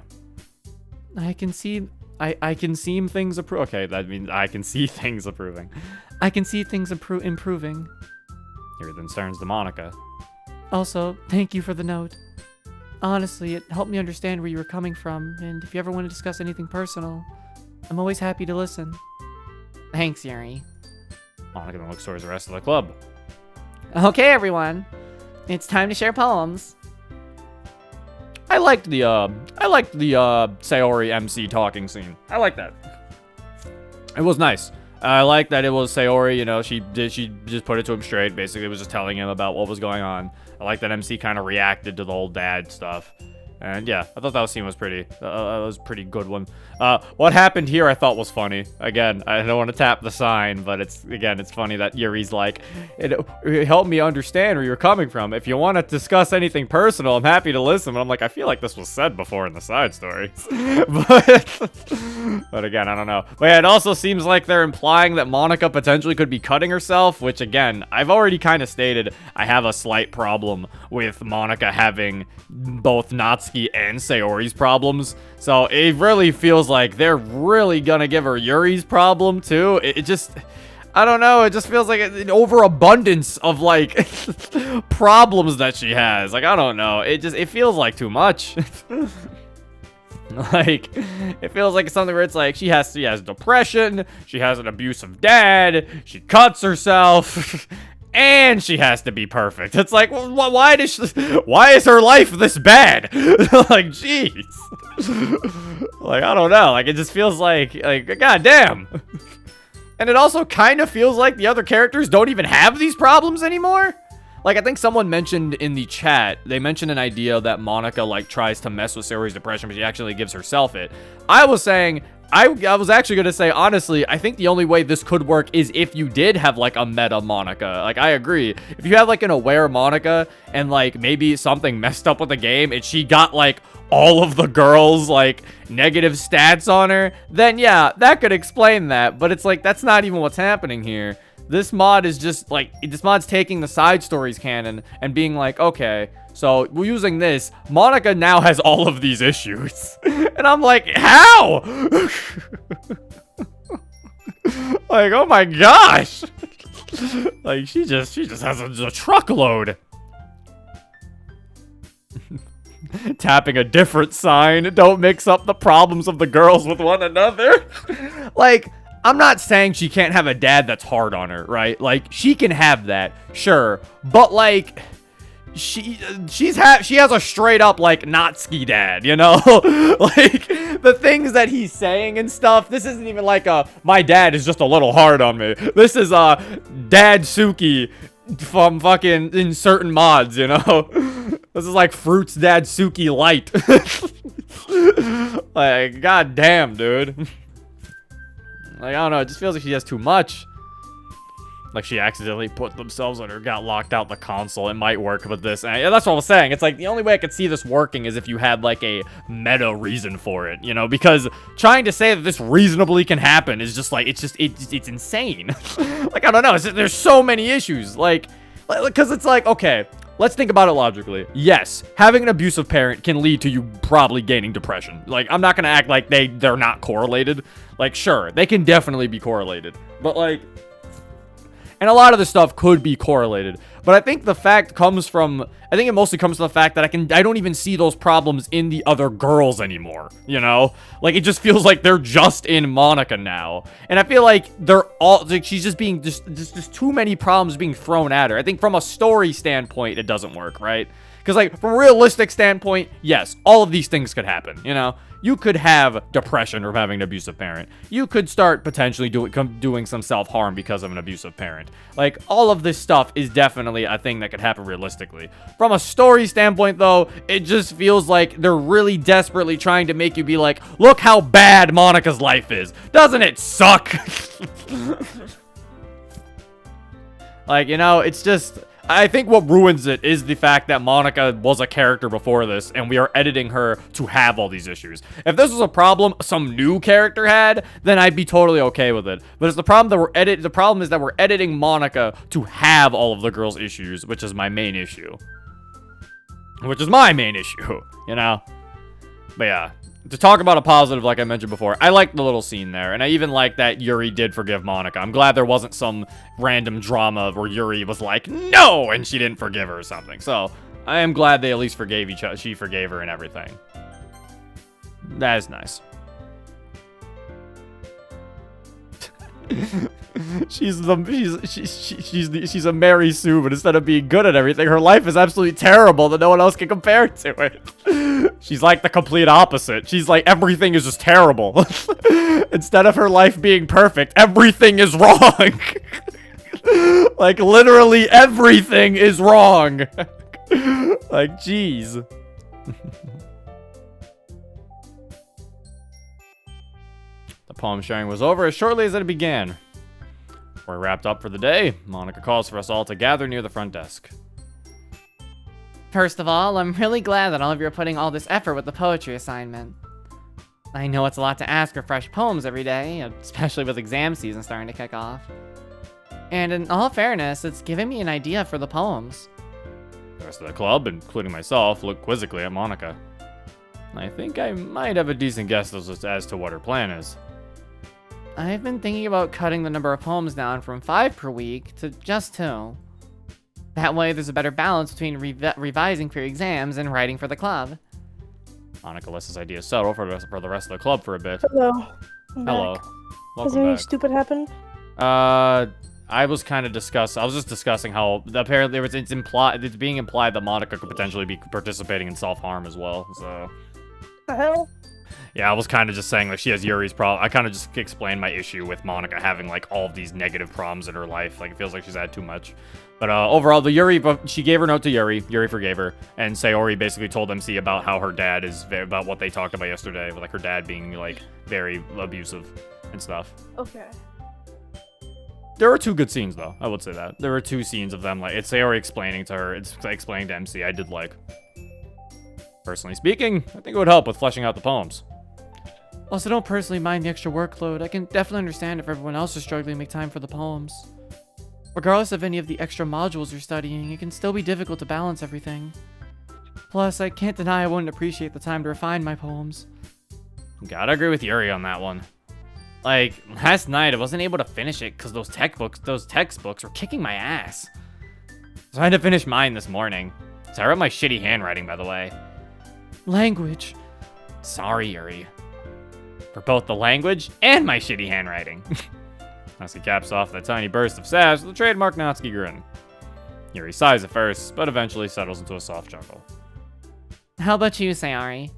I can see things approving. Okay, that means I can see things approving. I can see things improving. Yuri then turns to Monika. Also, thank you for the note. Honestly, it helped me understand where you were coming from, and if you ever want to discuss anything personal, I'm always happy to listen. Thanks, Yuri. Monika then looks towards the rest of the club. Okay, everyone. It's time to share poems. I liked the Sayori MC talking scene. I like that. It was nice. I like that it was Sayori, you know, she just put it to him straight. Basically, was just telling him about what was going on. I like that MC kind of reacted to the whole dad stuff. And yeah, I thought that scene was pretty, was a pretty good one. What happened here I thought was funny. Again, I don't want to tap the sign, but it's funny that Yuri's like, it helped me understand where you're coming from. If you want to discuss anything personal, I'm happy to listen. But I'm like, I feel like this was said before in the side stories. but again, I don't know. But yeah, it also seems like they're implying that Monika potentially could be cutting herself, which again, I've already kind of stated I have a slight problem with Monika having both Natsuki and Sayori's problems. So it really feels like they're really gonna give her Yuri's problem too. It just, I don't know, it just feels like an overabundance of like problems that she has. Like, I don't know, it feels like too much. Like, it feels like something where it's like she has depression, she has an abusive dad, she cuts herself, and she has to be perfect. It's like, well, why is her life this bad? Like, jeez. Like, I don't know. Like, it just feels like goddamn. And it also kind of feels like the other characters don't even have these problems anymore. Like, I think someone mentioned in the chat, they mentioned an idea that Monika, like, tries to mess with Sayori's depression, but she actually gives herself it. I was saying, I was actually going to say, honestly, I think the only way this could work is if you did have, like, a meta Monika. Like, I agree. If you have, like, an aware Monika and, like, maybe something messed up with the game and she got, like, all of the girls, like, negative stats on her, then, yeah, that could explain that. But it's like, that's not even what's happening here. This mod is just, like, this mod's taking the side stories canon and being like, okay, so we're using this. Monika now has all of these issues. And I'm like, how? Like, oh my gosh. Like, she just has a truckload. Tapping a different sign. Don't mix up the problems of the girls with one another. Like, I'm not saying she can't have a dad that's hard on her, right? Like, she can have that, sure. But, like, she has a straight up, like, Natsuki dad, you know? Like, the things that he's saying and stuff, this isn't even like my dad is just a little hard on me. This is Dad Suki from fucking in certain mods, you know? This is like Fruits Dad Suki Light. Like, goddamn, dude. Like, I don't know, it just feels like she has too much. Like, she accidentally put themselves on her, got locked out the console. It might work with this. And that's what I was saying. It's like, the only way I could see this working is if you had, like, a meta reason for it, you know? Because trying to say that this reasonably can happen is just, like, it's insane. Like, I don't know, there's so many issues. Like, because it's like, okay, let's think about it logically. Yes, having an abusive parent can lead to you probably gaining depression. Like, I'm not gonna act like they're not correlated. Like, sure, they can definitely be correlated. But, like, and a lot of this stuff could be correlated. But I think the fact comes from, I think it mostly comes from the fact that I don't even see those problems in the other girls anymore, you know? Like, it just feels like they're just in Monika now. And I feel like they're all, like, she's just being, just too many problems being thrown at her. I think from a story standpoint, it doesn't work, right? Because, like, from a realistic standpoint, yes, all of these things could happen, you know? You could have depression from having an abusive parent. You could start potentially doing some self-harm because of an abusive parent. Like, all of this stuff is definitely a thing that could happen realistically. From a story standpoint, though, it just feels like they're really desperately trying to make you be like, look how bad Monika's life is. Doesn't it suck? Like, you know, it's just, I think what ruins it is the fact that Monika was a character before this, and we are editing her to have all these issues. If this was a problem some new character had, then I'd be totally okay with it. But it's the problem that the problem is that we're editing Monika to have all of the girls' issues, which is my main issue. Which is my main issue, you know? But yeah. To talk about a positive, like I mentioned before, I like the little scene there, and I even like that Yuri did forgive Monika. I'm glad there wasn't some random drama where Yuri was like, no, and she didn't forgive her or something. So, I am glad they at least forgave each other. She forgave her and everything. That is nice. she's a Mary Sue, but instead of being good at everything, her life is absolutely terrible that no one else can compare to it. She's like the complete opposite. She's like, everything is just terrible. Instead of her life being perfect, everything is wrong. Like, literally everything is wrong. Like, jeez. The poem sharing was over as shortly as it began. We're wrapped up for the day. Monika calls for us all to gather near the front desk. First of all, I'm really glad that all of you are putting all this effort with the poetry assignment. I know it's a lot to ask for fresh poems every day, especially with exam season starting to kick off. And in all fairness, it's giving me an idea for the poems. The rest of the club, including myself, looked quizzically at Monika. I think I might have a decent guess as to what her plan is. I've been thinking about cutting the number of poems down from 5 per week to just 2. That way there's a better balance between revising for your exams and writing for the club. Monika lets this idea settle for the rest of the club for a bit. Hello. I'm Hello. back. Has Welcome anything back. stupid happened? I was just discussing how apparently it's being implied that Monika could potentially be participating in self-harm as well, so. The hell? Yeah, I was kind of just saying, like, she has Yuri's problem. I kind of just explained my issue with Monika having, like, all of these negative problems in her life. Like, it feels like she's had too much. But overall, she gave her note to Yuri. Yuri forgave her. And Sayori basically told MC about how her dad is, about what they talked about yesterday. With, like, her dad being, like, very abusive and stuff. Okay. There were 2 good scenes, though. I would say that. There were 2 scenes of them, like, it's Sayori explaining to her. It's explaining to MC. I did like. Personally speaking, I think it would help with fleshing out the poems. Also, don't personally mind the extra workload. I can definitely understand if everyone else is struggling to make time for the poems. Regardless of any of the extra modules you're studying, it can still be difficult to balance everything. Plus, I can't deny I wouldn't appreciate the time to refine my poems. Gotta agree with Yuri on that one. Like, last night I wasn't able to finish it because those textbooks were kicking my ass. So I had to finish mine this morning. So I wrote my shitty handwriting, by the way. Language. Sorry, Yuri. For both the language and my shitty handwriting. Natsuki caps off that tiny burst of sass with a trademark Natsuki grin. Yuri sighs at first, but eventually settles into a soft chuckle. How about you, Sayori?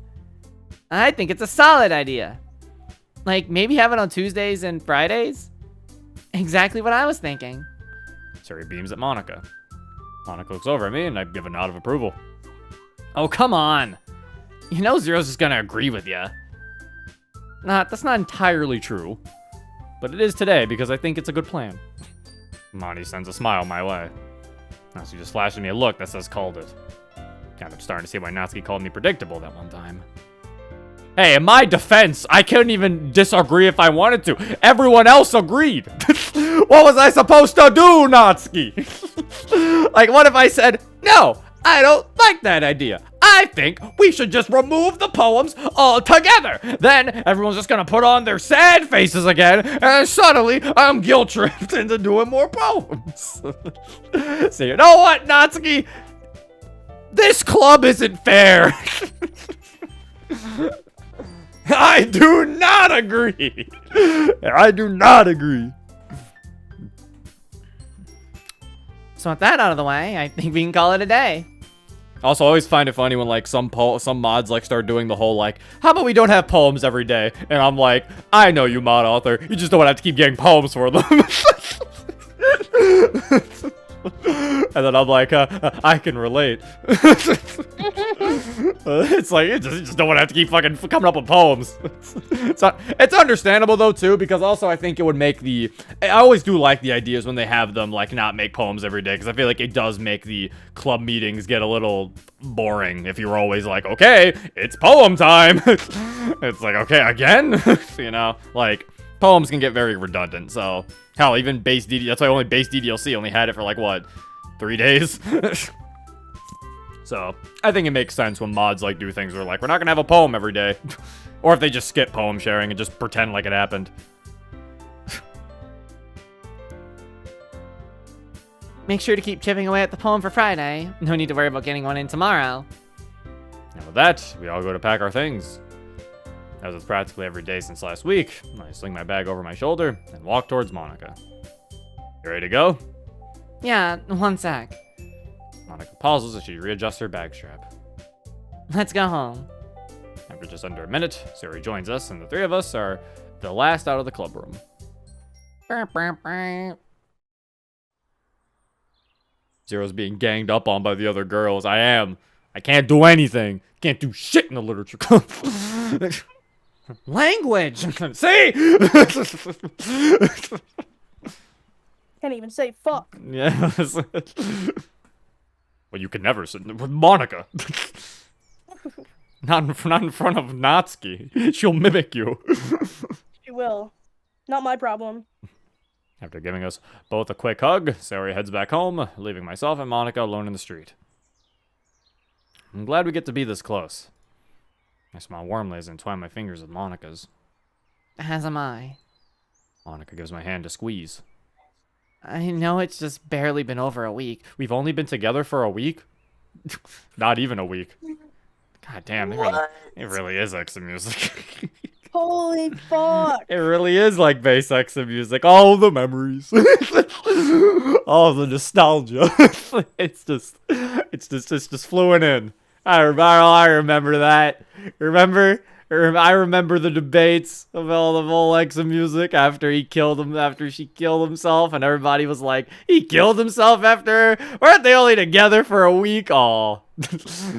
I think it's a solid idea. Like, maybe have it on Tuesdays and Fridays? Exactly what I was thinking. Sayori beams at Monika. Monika looks over at me and I give a nod of approval. Oh, come on. You know Zero's just gonna agree with ya. That's not entirely true. But it is today because I think it's a good plan. Monty sends a smile my way. Natsuki just flashes me a look that says called it. Kind of starting to see why Natsuki called me predictable that one time. Hey, in my defense, I couldn't even disagree if I wanted to. Everyone else agreed. What was I supposed to do, Natsuki? Like, what if I said, no, I don't like that idea. I think we should just remove the poems altogether. Then everyone's just gonna put on their sad faces again, and suddenly I'm guilt-tripped into doing more poems. So you know what, Natsuki? This club isn't fair. I do not agree. I do not agree. So with that out of the way, I think we can call it a day. Also, I always find it funny when, like, some mods, like, start doing the whole, like, how about we don't have poems every day? And I'm like, I know you, mod author. You just don't have to keep getting poems for them. And then I'm like, I can relate. It's like, you just don't want to have to keep fucking coming up with poems. It's understandable, though, too, because also I think it would make I always do like the ideas when they have them, like, not make poems every day, because I feel like it does make the club meetings get a little boring if you're always like, okay, it's poem time. It's like, okay, again? You know, like, poems can get very redundant, so, hell, even base DDLC, that's why only base DDLC only had it for, like, what, 3 days? So, I think it makes sense when mods, like, do things where, like, we're not gonna have a poem every day. Or if they just skip poem sharing and just pretend like it happened. Make sure to keep chipping away at the poem for Friday. No need to worry about getting one in tomorrow. And with that, we all go to pack our things. As it's practically every day since last week, I sling my bag over my shoulder and walk towards Monika. You ready to go? Yeah, one sec. Monika pauses as she readjusts her bag strap. Let's go home. After just under a minute, Siri joins us, and the three of us are the last out of the club room. Zero's being ganged up on by the other girls. I am. I can't do anything. Can't do shit in the literature club. Language! See? Can't even say fuck. Yeah. Well, you can never sit with Monika. Not in front of Natsuki. She'll mimic you. She will. Not my problem. After giving us both a quick hug, Sari heads back home, leaving myself and Monika alone in the street. I'm glad we get to be this close. I smile warmly as I entwine my fingers with Monika's. As am I. Monika gives my hand a squeeze. I know it's just barely been over a week. We've only been together for a week? Not even a week. God damn, it really is exit music. Holy fuck. It really is like bass exit music. All the memories. All the nostalgia. It's just fluent in. I remember that. I remember the debates of all the whole exit music after she killed himself, and everybody was like, he killed himself after her? Weren't they only together for a week? Aw.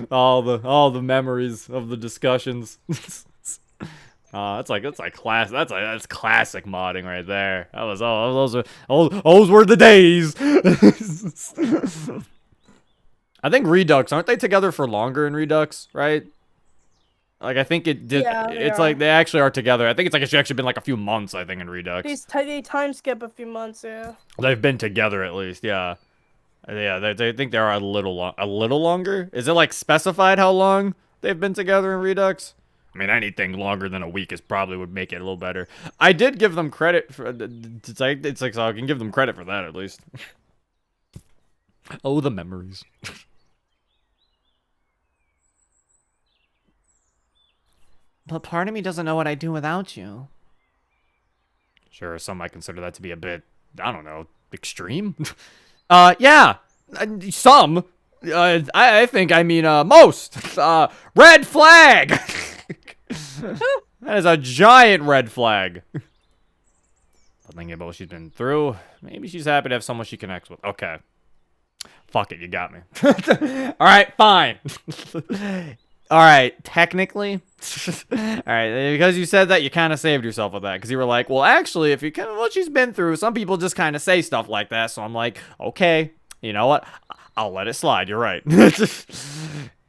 all the memories of the discussions. That's classic modding right there. Those were the days. I think Redux, aren't they together for longer in Redux, right? Like, I think it did. Yeah, it's like they actually are together. I think it's actually been like a few months, I think, in Redux. They time skip a few months, yeah. They've been together at least, yeah. Yeah, they think they are a little longer. Is it like specified how long they've been together in Redux? I mean, anything longer than a week would make it a little better. I did give them credit for it's like so I can give them credit for that at least. Oh, the memories. But part of me doesn't know what I'd do without you. Sure, some might consider that to be a bit, I don't know, extreme. Yeah, some. I think I mean most. Red flag. That is a giant red flag. But thinking about what she's been through, maybe she's happy to have someone she connects with. Okay. Fuck it, you got me. Alright, fine. Alright, technically. Alright, because you said that, you kind of saved yourself with that. Because you were like, well, actually, if you kind of what she's been through, some people just kind of say stuff like that. So I'm like, okay, you know what? I'll let it slide. You're right.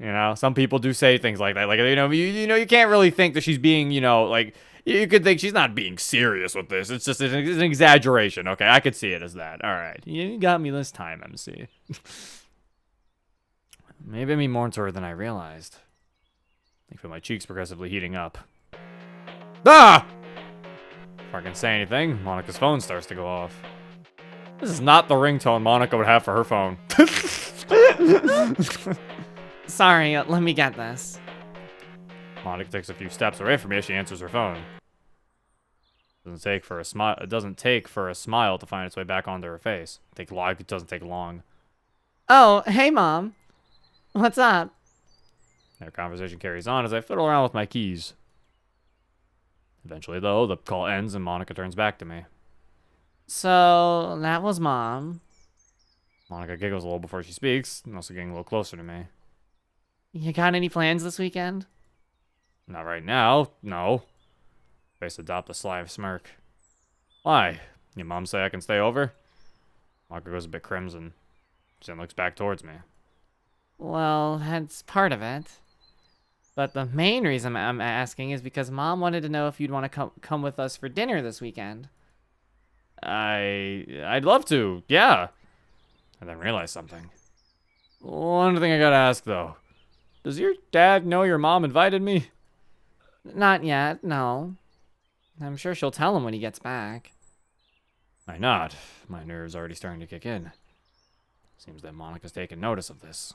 You know, some people do say things like that. Like, you can't really think that she's being, like, you could think she's not being serious with this. It's just an exaggeration. Okay, I could see it as that. All right, you got me this time, MC. Maybe I'm more into her than I realized. I feel my cheeks progressively heating up. Ah! Before I can say anything, Monika's phone starts to go off. This is not the ringtone Monika would have for her phone. Sorry, let me get this. Monika takes a few steps away from me as she answers her phone. It doesn't take for a smile to find its way back onto her face. It doesn't take long. Oh, hey, Mom. What's up? Their conversation carries on as I fiddle around with my keys. Eventually, though, the call ends and Monika turns back to me. So, that was Mom. Monika giggles a little before she speaks, and also getting a little closer to me. You got any plans this weekend? Not right now, no. Face adopt a sly smirk. Why? Your mom say I can stay over? Monika goes a bit crimson. She then looks back towards me. Well, that's part of it. But the main reason I'm asking is because Mom wanted to know if you'd want to come with us for dinner this weekend. I'd love to, yeah. I then realized something. One thing I gotta ask, though. Does your dad know your mom invited me? Not yet, no. I'm sure she'll tell him when he gets back. Why not? My nerves already starting to kick in. Seems that Monika's taken notice of this.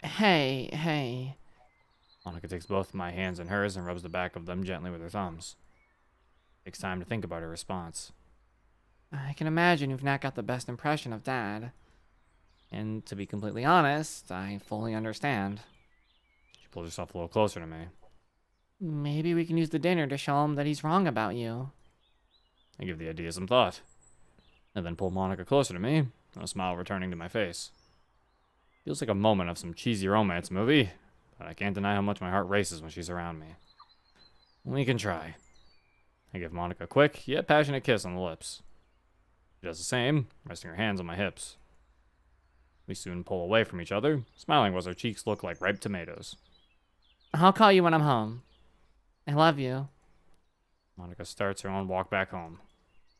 Hey. Monika takes both my hands in hers and rubs the back of them gently with her thumbs. Takes time to think about her response. I can imagine you've not got the best impression of Dad. And to be completely honest, I fully understand. She pulls herself a little closer to me. Maybe we can use the dinner to show him that he's wrong about you. I give the idea some thought. And then pull Monika closer to me, a smile returning to my face. Feels like a moment of some cheesy romance movie, but I can't deny how much my heart races when she's around me. We can try. I give Monika a quick, yet passionate kiss on the lips. She does the same, resting her hands on my hips. We soon pull away from each other, smiling while our cheeks look like ripe tomatoes. I'll call you when I'm home. I love you. Monika starts her own walk back home.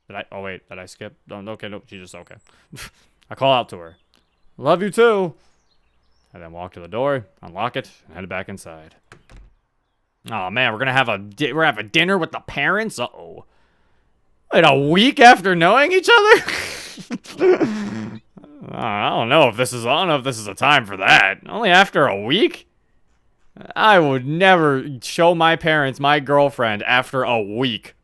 Did I skip? Okay, nope, she just, okay. I call out to her. Love you too. I then walk to the door, unlock it, and head back inside. Oh man, we're gonna have a dinner with the parents? Uh-oh. Wait, a week after knowing each other? I don't know if this is a time for that. Only after a week? I would never show my parents my girlfriend after a week.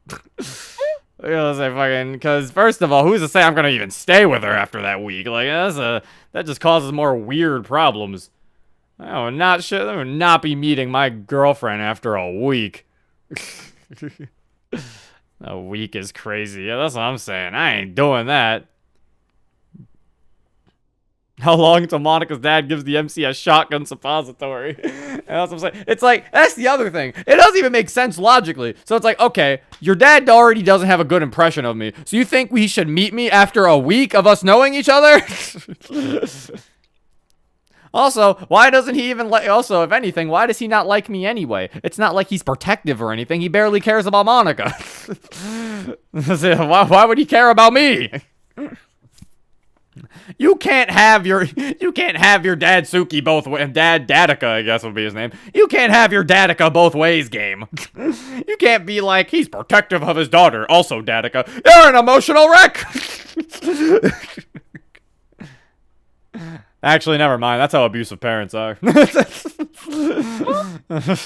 Because first of all, who's to say I'm gonna even stay with her after that week? Like that just causes more weird problems. I would not be meeting my girlfriend after a week. A week is crazy. Yeah, that's what I'm saying. I ain't doing that. How long until Monika's dad gives the MC a shotgun suppository? That's what I'm saying. It's like, that's the other thing. It doesn't even make sense logically. So it's like, okay, your dad already doesn't have a good impression of me. So you think we should meet me after a week of us knowing each other? Also, why doesn't he even also, if anything, why does he not like me anyway? It's not like he's protective or anything. He barely cares about Monika. Why would he care about me? You can't have your dad Suki both ways. Dad Datica, I guess would be his name. You can't have your Datica both ways game. You can't be like, he's protective of his daughter, also Datica. You're an emotional wreck. Actually, never mind. That's how abusive parents are.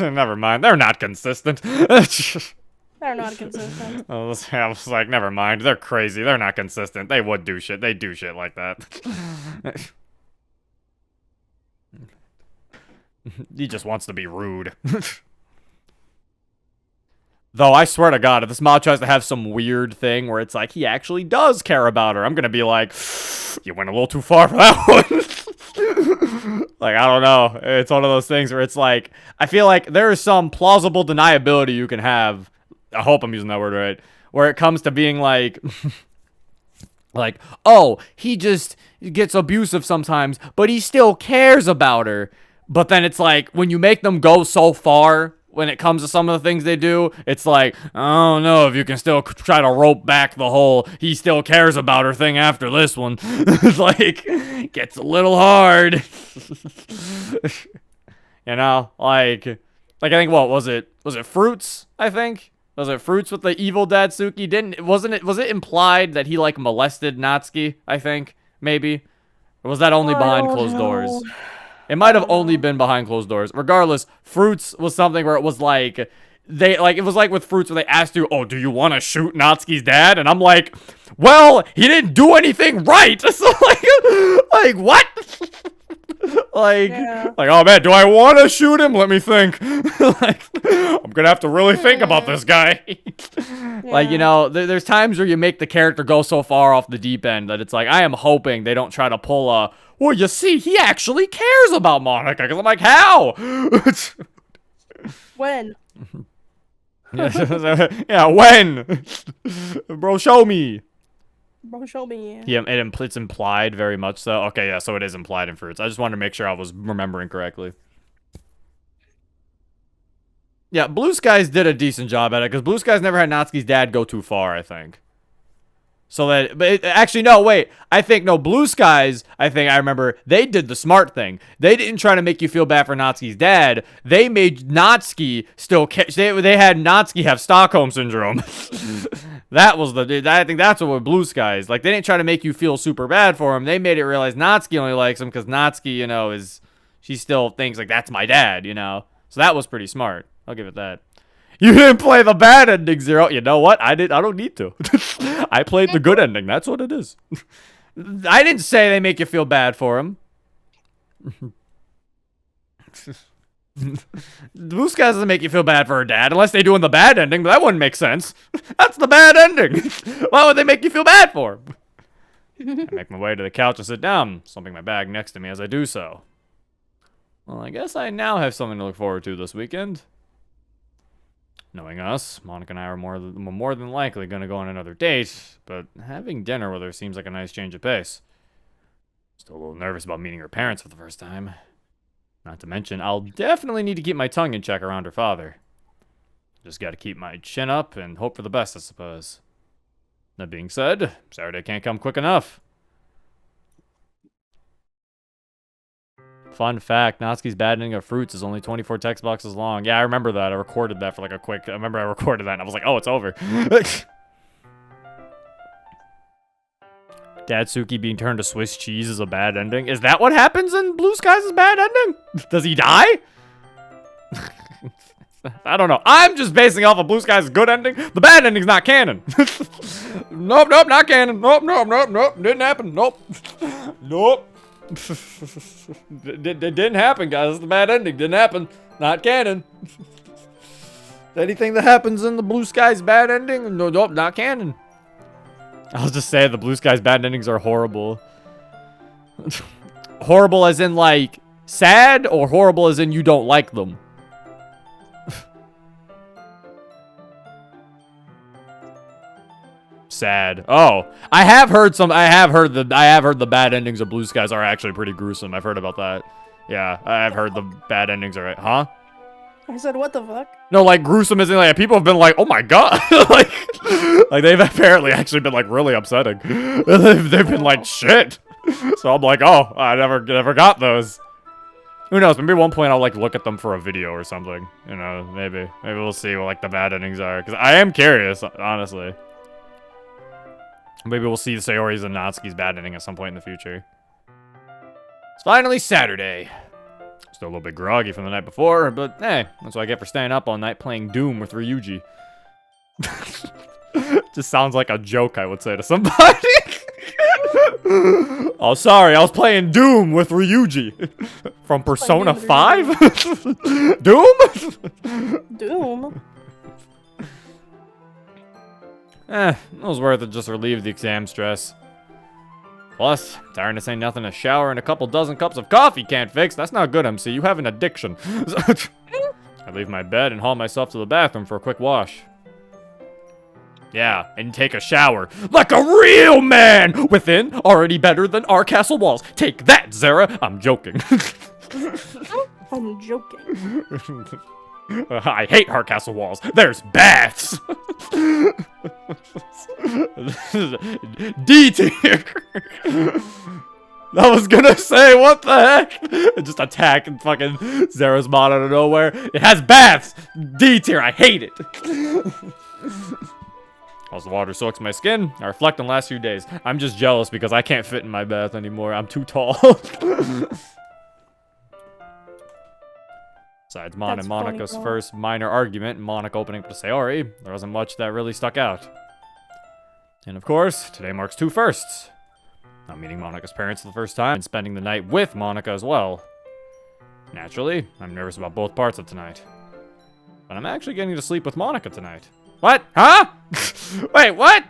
Never mind. They're not consistent. They're not consistent. I was like, never mind. They're crazy. They're not consistent. They would do shit. They do shit like that. He just wants to be rude. Though, I swear to God, if this mod tries to have some weird thing where it's like, he actually does care about her, I'm gonna be like, you went a little too far for that one. Like, I don't know. It's one of those things where it's like, I feel like there is some plausible deniability you can have. I hope I'm using that word right. Where it comes to being like, like, oh, he just gets abusive sometimes, but he still cares about her. But then it's like, when you make them go so far, when it comes to some of the things they do, it's like, I don't know if you can still try to rope back the whole he still cares about her thing after this one. It's like, gets a little hard. You know, like I think, what was it? Was it Fruits, I think? Was it Fruits with the evil dad Suki? Was it implied that he like molested Natsuki, I think? Maybe? Or was that only behind closed doors? It might have only been behind closed doors. Regardless, Fruits was something where it was like, it was like with Fruits where they asked you, oh, do you want to shoot Natsuki's dad? And I'm like, well, he didn't do anything right. So like what? Like, oh man, do I want to shoot him? Let me think. Like, I'm gonna have to really think about this guy. Like, you know, there's times where you make the character go so far off the deep end that it's like, I am hoping they don't try to pull a, well, you see, he actually cares about Monika. Because I'm like, how? When? Yeah, when? Bro, show me. Bro, show me. Yeah, it's implied very much so. Okay, yeah, so it is implied in Fruits. I just wanted to make sure I was remembering correctly. Yeah, Blue Skies did a decent job at it, because Blue Skies never had Natsuki's dad go too far, I think. So that, but actually, no, wait. I think, no, Blue Skies, I remember, they did the smart thing. They didn't try to make you feel bad for Natsuki's dad. They made Natsuki still, they had Natsuki have Stockholm Syndrome. That was I think that's what with Blue Skies. Like, they didn't try to make you feel super bad for him. They made it realize Natsuki only likes him because Natsuki, you know, she still thinks, like, that's my dad, you know? So that was pretty smart. I'll give it that. You didn't play the bad ending, Zero. You know what? I don't need to. I played the good ending. That's what it is. I didn't say they make you feel bad for him. Blue Skies doesn't make you feel bad for her dad, unless they do in the bad ending, but that wouldn't make sense. That's the bad ending. Why would they make you feel bad for him? I make my way to the couch and sit down, slumping my bag next to me as I do so. Well, I guess I now have something to look forward to this weekend. Knowing us, Monika and I are more than likely going to go on another date, but having dinner with her seems like a nice change of pace. Still a little nervous about meeting her parents for the first time. Not to mention, I'll definitely need to keep my tongue in check around her father. Just gotta keep my chin up and hope for the best, I suppose. That being said, Saturday can't come quick enough. Fun fact, Natsuki's bad ending of Fruits is only 24 text boxes long. Yeah, I remember that. I recorded that for like I remember I recorded that and I was like, oh, it's over. Datsuki being turned to Swiss cheese is a bad ending. Is that what happens in Blue Skies' bad ending? Does he die? I don't know. I'm just basing off of Blue Skies' good ending. The bad ending's not canon. Nope, not canon. Nope. Didn't happen. Nope. It didn't happen, guys. The bad ending didn't happen. Not canon. Anything that happens in the Blue Skies' bad ending? Nope, not canon. I'll just say the Blue Skies bad endings are horrible. Horrible as in, like, sad, or horrible as in you don't like them? Sad. Oh, I have heard the bad endings of Blue Skies are actually pretty gruesome. I've heard about that. Yeah, I've heard the bad endings are right. Huh? I said, what the fuck? No, like, gruesome isn't like, people have been like, oh my god. like they've apparently actually been like really upsetting. they've been like, shit. So I'm like, oh, I never got those. Who knows, maybe at one point I'll like look at them for a video or something. You know, maybe we'll see what like the bad endings are. Because I am curious, honestly. Maybe we'll see Sayori's and Natsuki's bad ending at some point in the future. It's finally Saturday. Still a little bit groggy from the night before, but hey, that's what I get for staying up all night playing Doom with Ryuji. Just sounds like a joke I would say to somebody. Oh, sorry, I was playing Doom with Ryuji. From Persona 5? Doom? Doom? It was worth it just to relieve the exam stress. Plus, tiredness ain't nothing a shower and a couple dozen cups of coffee can't fix. That's not good, MC. You have an addiction. I leave my bed and haul myself to the bathroom for a quick wash. Yeah, and take a shower. Like a real man! Within, already better than our castle walls. Take that, Zara! I'm joking. I'm joking. I hate Hardcastle walls. There's baths. D tier. I was gonna say, what the heck? Just attack and fucking Zara's mod out of nowhere. It has baths. D tier. I hate it. As the water soaks my skin, I reflect on the last few days. I'm just jealous because I can't fit in my bath anymore. I'm too tall. Besides Mon and Monika's first minor argument, Monika opening up to Sayori, there wasn't much that really stuck out. And of course, today marks two firsts. I'm meeting Monika's parents for the first time and spending the night with Monika as well. Naturally, I'm nervous about both parts of tonight. But I'm actually getting to sleep with Monika tonight. What? Huh? Wait, what?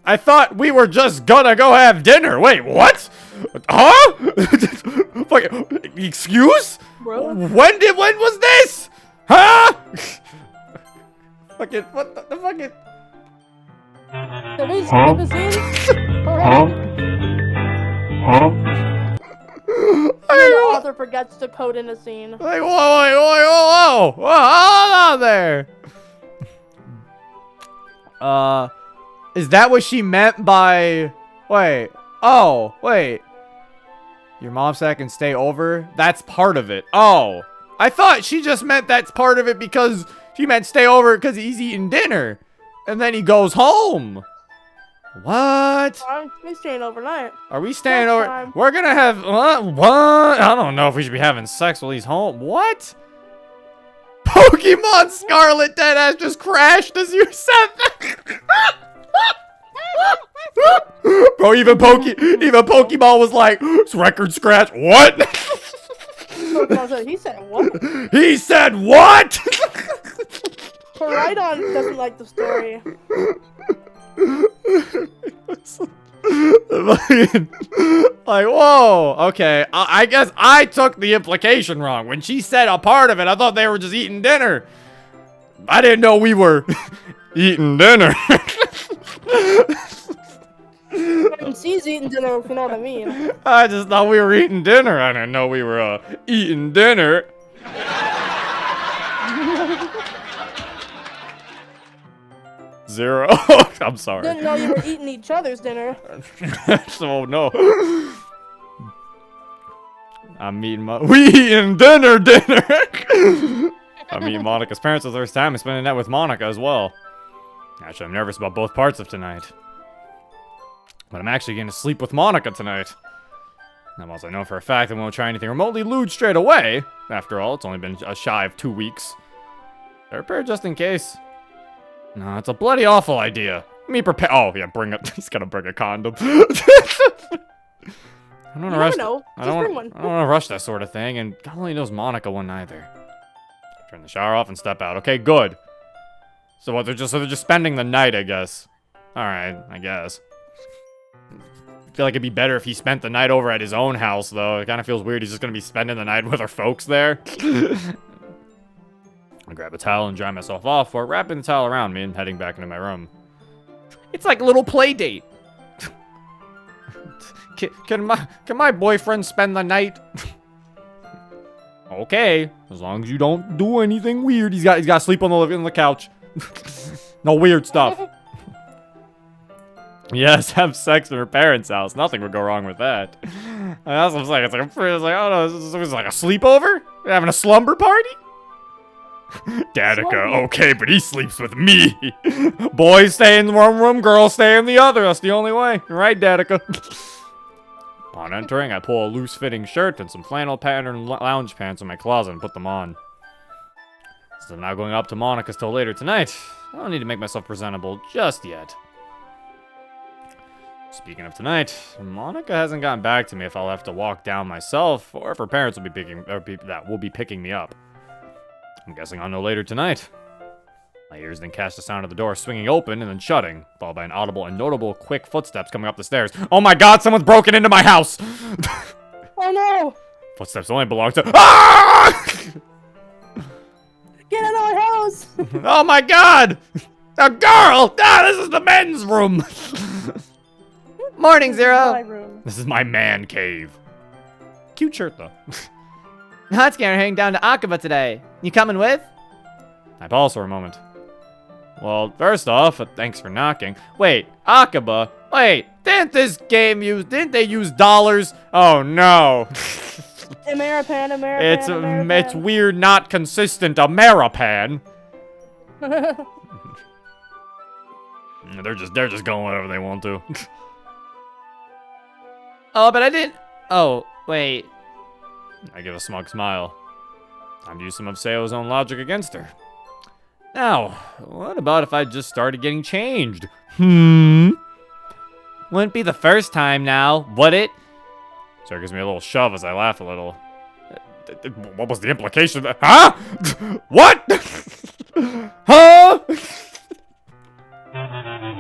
I thought we were just gonna go have dinner. Wait, what? Huh? Excuse? Bro? When was this? Huh? Fucking, what the fucking? Did we skip a scene? The author forgets to code in a scene. Like, whoa, hold on there. Is that what she meant by, wait, oh, wait. Your mom said I can stay over? That's part of it. Oh, I thought she just meant that's part of it because she meant stay over because he's eating dinner. And then he goes home. What? We're staying overnight. Are we staying Next over? time. We're gonna have what? I don't know if we should be having sex while he's home. What? Pokemon Scarlet Deadass just crashed as you said that. Bro, even Pokemon was like, "It's record scratch." What? Pokemon said, he said what? He said what? Rhydon doesn't like the story. Like, whoa, okay. I guess I took the implication wrong. When she said a part of it, I thought they were just eating dinner. I didn't know we were eating dinner. And she's eating dinner, if you know what I mean. I just thought we were eating dinner. I didn't know we were eating dinner. Zero. I'm sorry. Didn't know you were eating each other's dinner. So no. I'm eating we eating dinner. I'm meeting Monika's parents for the first time and spending that with Monika as well. Actually, I'm nervous about both parts of tonight. But I'm actually going to sleep with Monika tonight. Now, whilst I know for a fact I won't try anything remotely lewd straight away, after all, it's only been shy of 2 weeks. They're prepared just in case. No, it's a bloody awful idea. Me prepare. Oh, yeah, bring it. He's gonna bring a condom. I don't want to rush. I don't want to rush that sort of thing, and God only knows Monika wouldn't either. Turn the shower off and step out. Okay, good. So what? They're just spending the night, I guess. All right, I guess. I feel like it'd be better if he spent the night over at his own house, though. It kind of feels weird. He's just gonna be spending the night with our folks there. I grab a towel and dry myself off before wrapping the towel around me and heading back into my room. It's like a little play date. Can my boyfriend spend the night? Okay, as long as you don't do anything weird. He's got to sleep on the couch. No weird stuff. Yes, have sex in her parents' house. Nothing would go wrong with that. That's what I'm saying. It's like I don't know. It's like a sleepover. We're having a slumber party. Danica, okay, but he sleeps with me. Boys stay in one room, girls stay in the other. That's the only way. Right, Danica? Upon entering, I pull a loose-fitting shirt and some flannel pattern lounge pants in my closet and put them on. Since I'm not going up to Monika's till later tonight, I don't need to make myself presentable just yet. Speaking of tonight, Monika hasn't gotten back to me if I'll have to walk down myself or if her parents will be picking me up. I'm guessing I'll know later tonight. My ears then catch the sound of the door swinging open and then shutting, followed by an audible and notable quick footsteps coming up the stairs. Oh my god, someone's broken into my house! Oh no! Footsteps only belong to— Ah! Get out of my house! Oh my god! A girl! Ah, this is the men's room! Morning, Zero. My room. This is my man cave. Cute shirt, though. Natsuki and I are heading down to Akaba today. You coming with? I pause for a moment. Well, first off, thanks for knocking. Wait, Akaba? Wait, didn't they use dollars? Oh no. Ameripan. It's weird, not consistent Ameripan. They're just going whatever they want to. Oh, but I didn't. Oh, wait. I give a smug smile. Time to use some of Seo's own logic against her. Now, what about if I just started getting changed? Wouldn't be the first time now, would it? Sarah gives me a little shove as I laugh a little. What was the implication of that? Huh? What? Huh?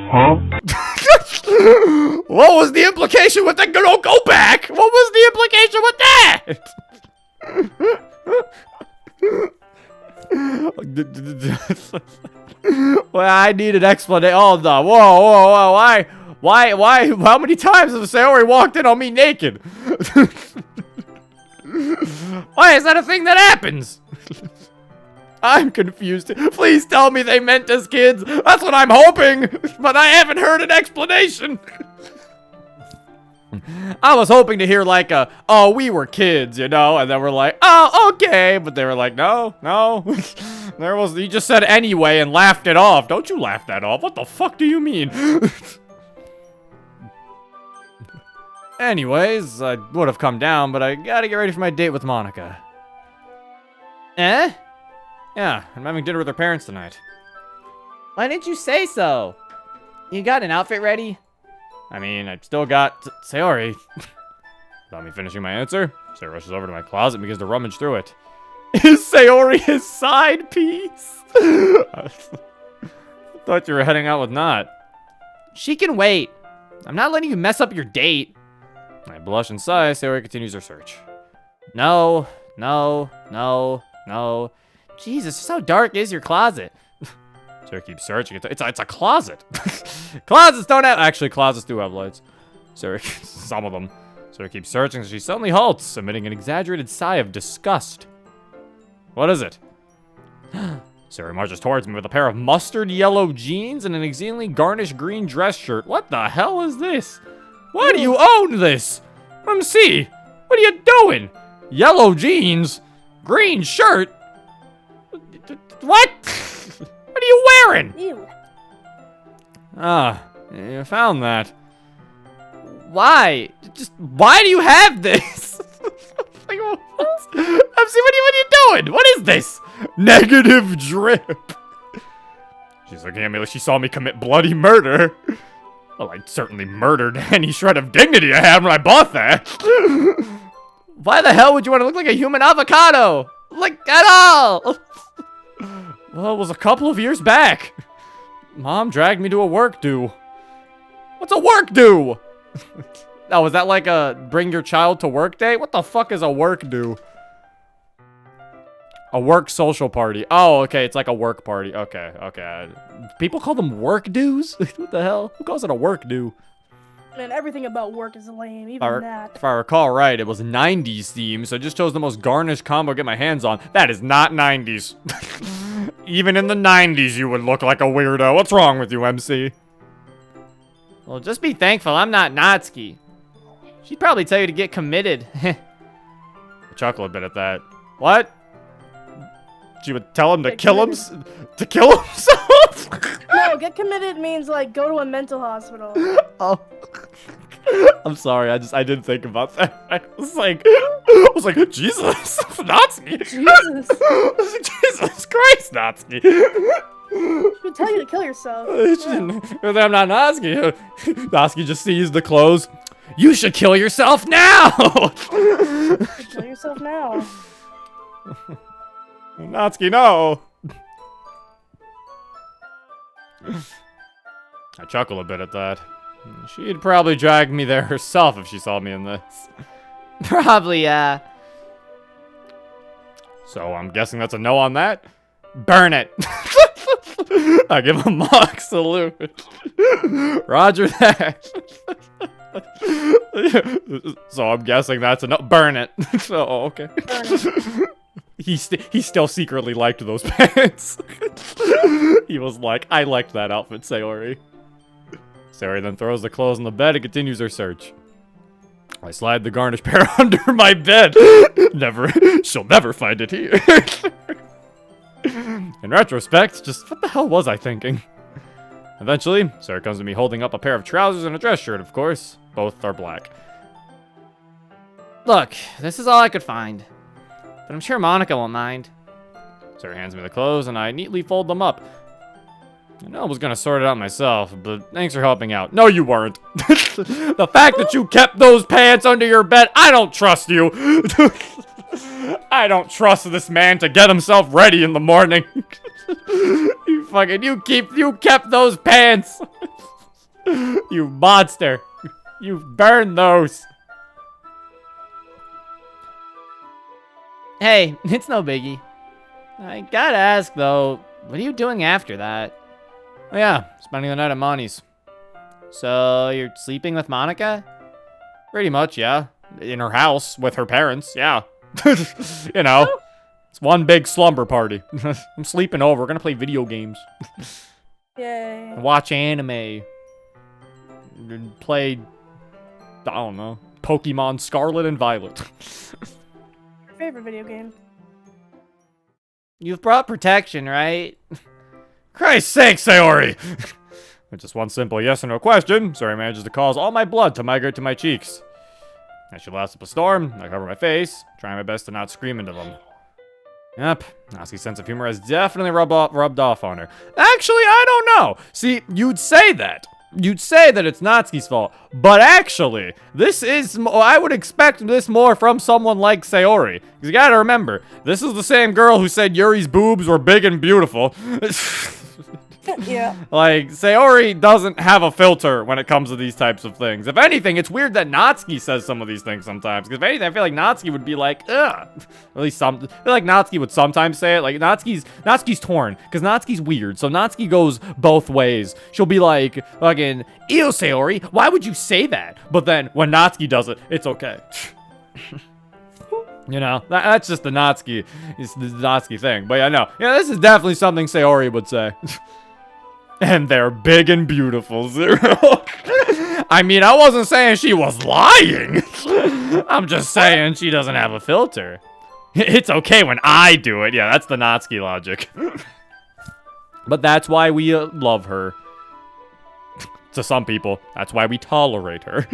Huh? What was the implication with that? Don't go back! What was the implication with that? Well, I need an explanation. Oh no! Whoa! Why? How many times have Sayori walked in on me naked? Why is that a thing that happens? I'm confused. Please tell me they meant as kids. That's what I'm hoping, but I haven't heard an explanation. I was hoping to hear like a, oh, we were kids, you know, and then we're like, oh, okay, but they were like, no, you just said anyway and laughed it off. Don't you laugh that off? What the fuck do you mean? Anyways, I would have come down, but I gotta get ready for my date with Monika. Eh? Yeah, I'm having dinner with her parents tonight. Why didn't you say so? You got an outfit ready? I mean, I've still got Sayori. Without me finishing my answer, Sayori rushes over to my closet and begins to rummage through it. Is Sayori his side piece? I thought you were heading out with Not. She can wait. I'm not letting you mess up your date. I blush and sigh. Sayori continues her search. No. Jesus, just how dark is your closet? Sayori keeps searching. It's a closet. Closets don't have... Actually, closets do have lights. Sayori, some of them. Sayori keeps searching, so she suddenly halts, emitting an exaggerated sigh of disgust. What is it? Sayori marches towards me with a pair of mustard yellow jeans and an exceedingly garnished green dress shirt. What the hell is this? Why do you own this? MC, what are you doing? Yellow jeans? Green shirt? What? What are you wearing? Ew. Ah, you found that. Why? Just, why do you have this? Like, what? MC, what are you doing? What is this? Negative drip. She's looking at me like she saw me commit bloody murder. Well, I certainly murdered any shred of dignity I had when I bought that. Why the hell would you want to look like a human avocado? Like, at all? Well, it was a couple of years back. Mom dragged me to a work do. What's a work do? Oh, is that like a bring your child to work day? What the fuck is a work do? A work social party. Oh, okay, it's like a work party. Okay. People call them work dues? What the hell? Who calls it a work do? Man, everything about work is lame, even that. If I recall right, it was 90s theme, so I just chose the most garnished combo to get my hands on. That is not 90s. Even in the 90s, you would look like a weirdo. What's wrong with you, MC? Well, just be thankful I'm not Natsuki. She'd probably tell you to get committed. I chuckle a bit at that. What? She would tell him to kill himself? No, get committed means like go to a mental hospital. Oh. I'm sorry, I didn't think about that. I was like, Jesus, Natsuki. Jesus. Jesus Christ, Natsuki. She would tell you to kill yourself. I'm not Natsuki. Natsuki just sees the clothes. You should kill yourself now. Kill yourself now. Natsuki, no. I chuckle a bit at that. She'd probably drag me there herself if she saw me in this. Probably, yeah. So I'm guessing that's a no on that. Burn it. I give a mock salute. Roger that. So I'm guessing that's a no. Burn it. So, okay. Burn it. He still secretly liked those pants. He was like, I liked that outfit, Sayori. Sayori then throws the clothes on the bed and continues her search. I slide the garnished pair under my bed. She'll never find it here. In retrospect, just what the hell was I thinking? Eventually, Sarah comes to me holding up a pair of trousers and a dress shirt, of course. Both are black. Look, this is all I could find. But I'm sure Monika won't mind. Sarah hands me the clothes and I neatly fold them up. I know I was gonna sort it out myself, but thanks for helping out. No, you weren't. The fact that you kept those pants under your bed, I don't trust you. I don't trust this man to get himself ready in the morning. You kept those pants. You monster. You burned those. Hey, it's no biggie. I gotta ask, though, what are you doing after that? Oh yeah, spending the night at Monty's. So, you're sleeping with Monika? Pretty much, yeah. In her house, with her parents, yeah. You know, it's one big slumber party. I'm sleeping over, we're gonna play video games. Yay. Watch anime. And play I don't know. Pokemon Scarlet and Violet. Your favorite video game? You've brought protection, right? Christ's sake, Sayori! With just one simple yes or no question, Sayori manages to cause all my blood to migrate to my cheeks. As she laughs up a storm, I cover my face, trying my best to not scream into them. Yep, Natsuki's sense of humor has definitely rubbed off on her. Actually, I don't know. See, you'd say that. You'd say that it's Natsuki's fault. But actually, this is... I would expect this more from someone like Sayori. Because you gotta remember, this is the same girl who said Yuri's boobs were big and beautiful. Yeah. Like, Sayori doesn't have a filter when it comes to these types of things. If anything, it's weird that Natsuki says some of these things sometimes. Because if anything, I feel like Natsuki would be like, ugh. At least I feel like Natsuki would sometimes say it. Like, Natsuki's torn. Because Natsuki's weird. So Natsuki goes both ways. She'll be like, fucking, ew, Sayori, why would you say that? But then, when Natsuki does it, it's okay. You know, that's just the Natsuki thing. But yeah, no. Yeah, this is definitely something Sayori would say. And they're big and beautiful, Zero. I mean, I wasn't saying she was lying. I'm just saying she doesn't have a filter. It's okay when I do it. Yeah, that's the Natsuki logic. But that's why we love her. To some people, that's why we tolerate her.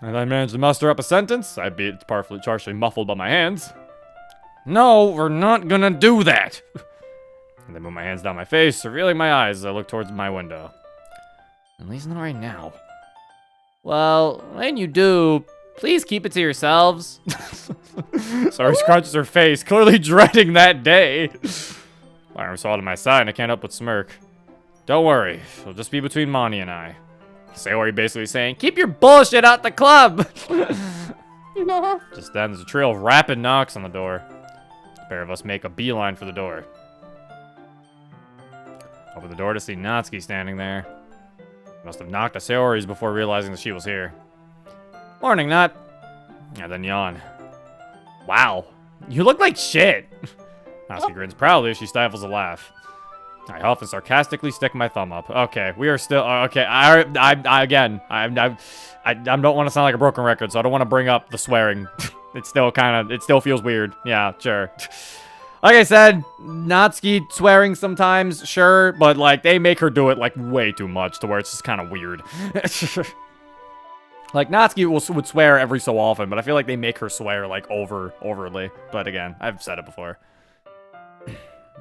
And I managed to muster up a sentence. It's partially muffled by my hands. No, we're not gonna do that. And then move my hands down my face, revealing my eyes as I look towards my window. At least not right now. Well, when you do, please keep it to yourselves. Sorry, scrunches her face, clearly dreading that day. My arm swallowed my side, and I can't help but smirk. Don't worry, it'll just be between Moni and I. Sayori basically saying, keep your bullshit out the club! Just then, there's a trail of rapid knocks on the door. The pair of us make a beeline for the door. Open the door to see Natsuki standing there. Must have knocked at Sayori's before realizing that she was here. Morning, Nat. And then yawn. Wow, you look like shit. Natsuki grins proudly as she stifles a laugh. I huff and sarcastically stick my thumb up. Okay, we are still okay. I don't want to sound like a broken record, so I don't want to bring up the swearing. It still feels weird. Yeah, sure. Like I said, Natsuki swearing sometimes, sure, but like they make her do it like way too much to where it's just kind of weird. Like Natsuki would swear every so often, but I feel like they make her swear like overly. But again, I've said it before.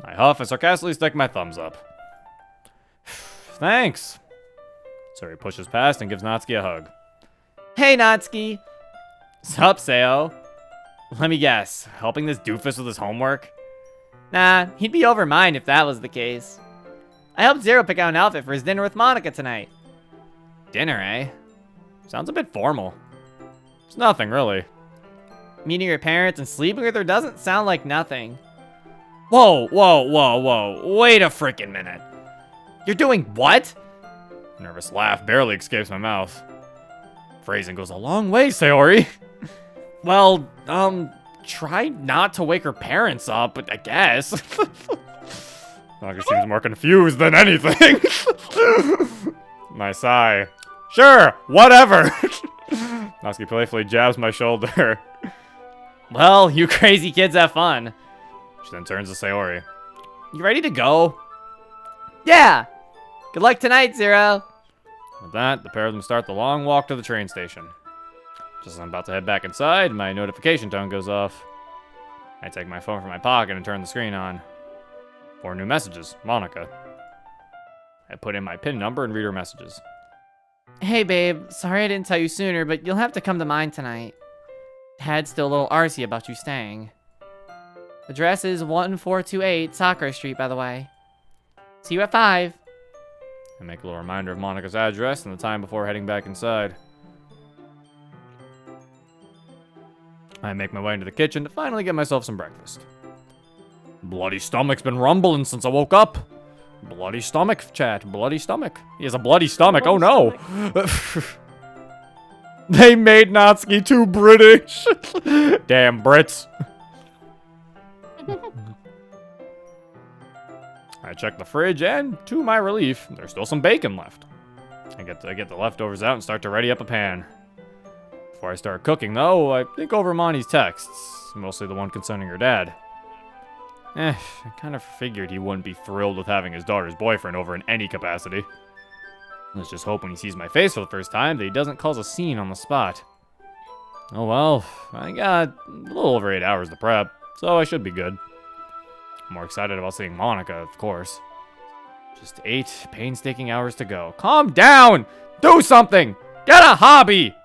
I huff and sarcastically stick my thumbs up. Thanks. Sayori pushes past and gives Natsuki a hug. Hey, Natsuki. Sup, Sayo? Let me guess, helping this doofus with his homework? Nah, he'd be over mine if that was the case. I helped Zero pick out an outfit for his dinner with Monika tonight. Dinner, eh? Sounds a bit formal. It's nothing, really. Meeting your parents and sleeping with her doesn't sound like nothing. Whoa, wait a frickin' minute. You're doing what? A nervous laugh barely escapes my mouth. Phrasing goes a long way, Sayori. Well, try not to wake her parents up, I guess. Monika seems more confused than anything. I sigh. Sure, whatever. Natsuki playfully jabs my shoulder. Well, you crazy kids have fun. She then turns to Sayori. You ready to go? Yeah! Good luck tonight, Zero. With that, the pair of them start the long walk to the train station. Just as I'm about to head back inside, my notification tone goes off. I take my phone from my pocket and turn the screen on. 4 new messages. Monika. I put in my PIN number and read her messages. Hey, babe. Sorry I didn't tell you sooner, but you'll have to come to mine tonight. Dad's still a little arsy about you staying. Address is 1428 Sakura Street, by the way. See you at 5. I make a little reminder of Monika's address and the time before heading back inside. I make my way into the kitchen to finally get myself some breakfast. Bloody stomach's been rumbling since I woke up. Bloody stomach, chat. Bloody stomach. He has a bloody stomach. Oh no. They made Natsuki too British. Damn Brits. I check the fridge and, to my relief, there's still some bacon left. I get the leftovers out and start to ready up a pan. Before I start cooking, though, I think over Monty's texts, mostly the one concerning her dad. I kind of figured he wouldn't be thrilled with having his daughter's boyfriend over in any capacity. Let's just hope when he sees my face for the first time that he doesn't cause a scene on the spot. Oh well, I got a little over 8 hours to prep, so I should be good. I'm more excited about seeing Monika, of course. Just 8 painstaking hours to go. Calm down! Do something! Get a hobby!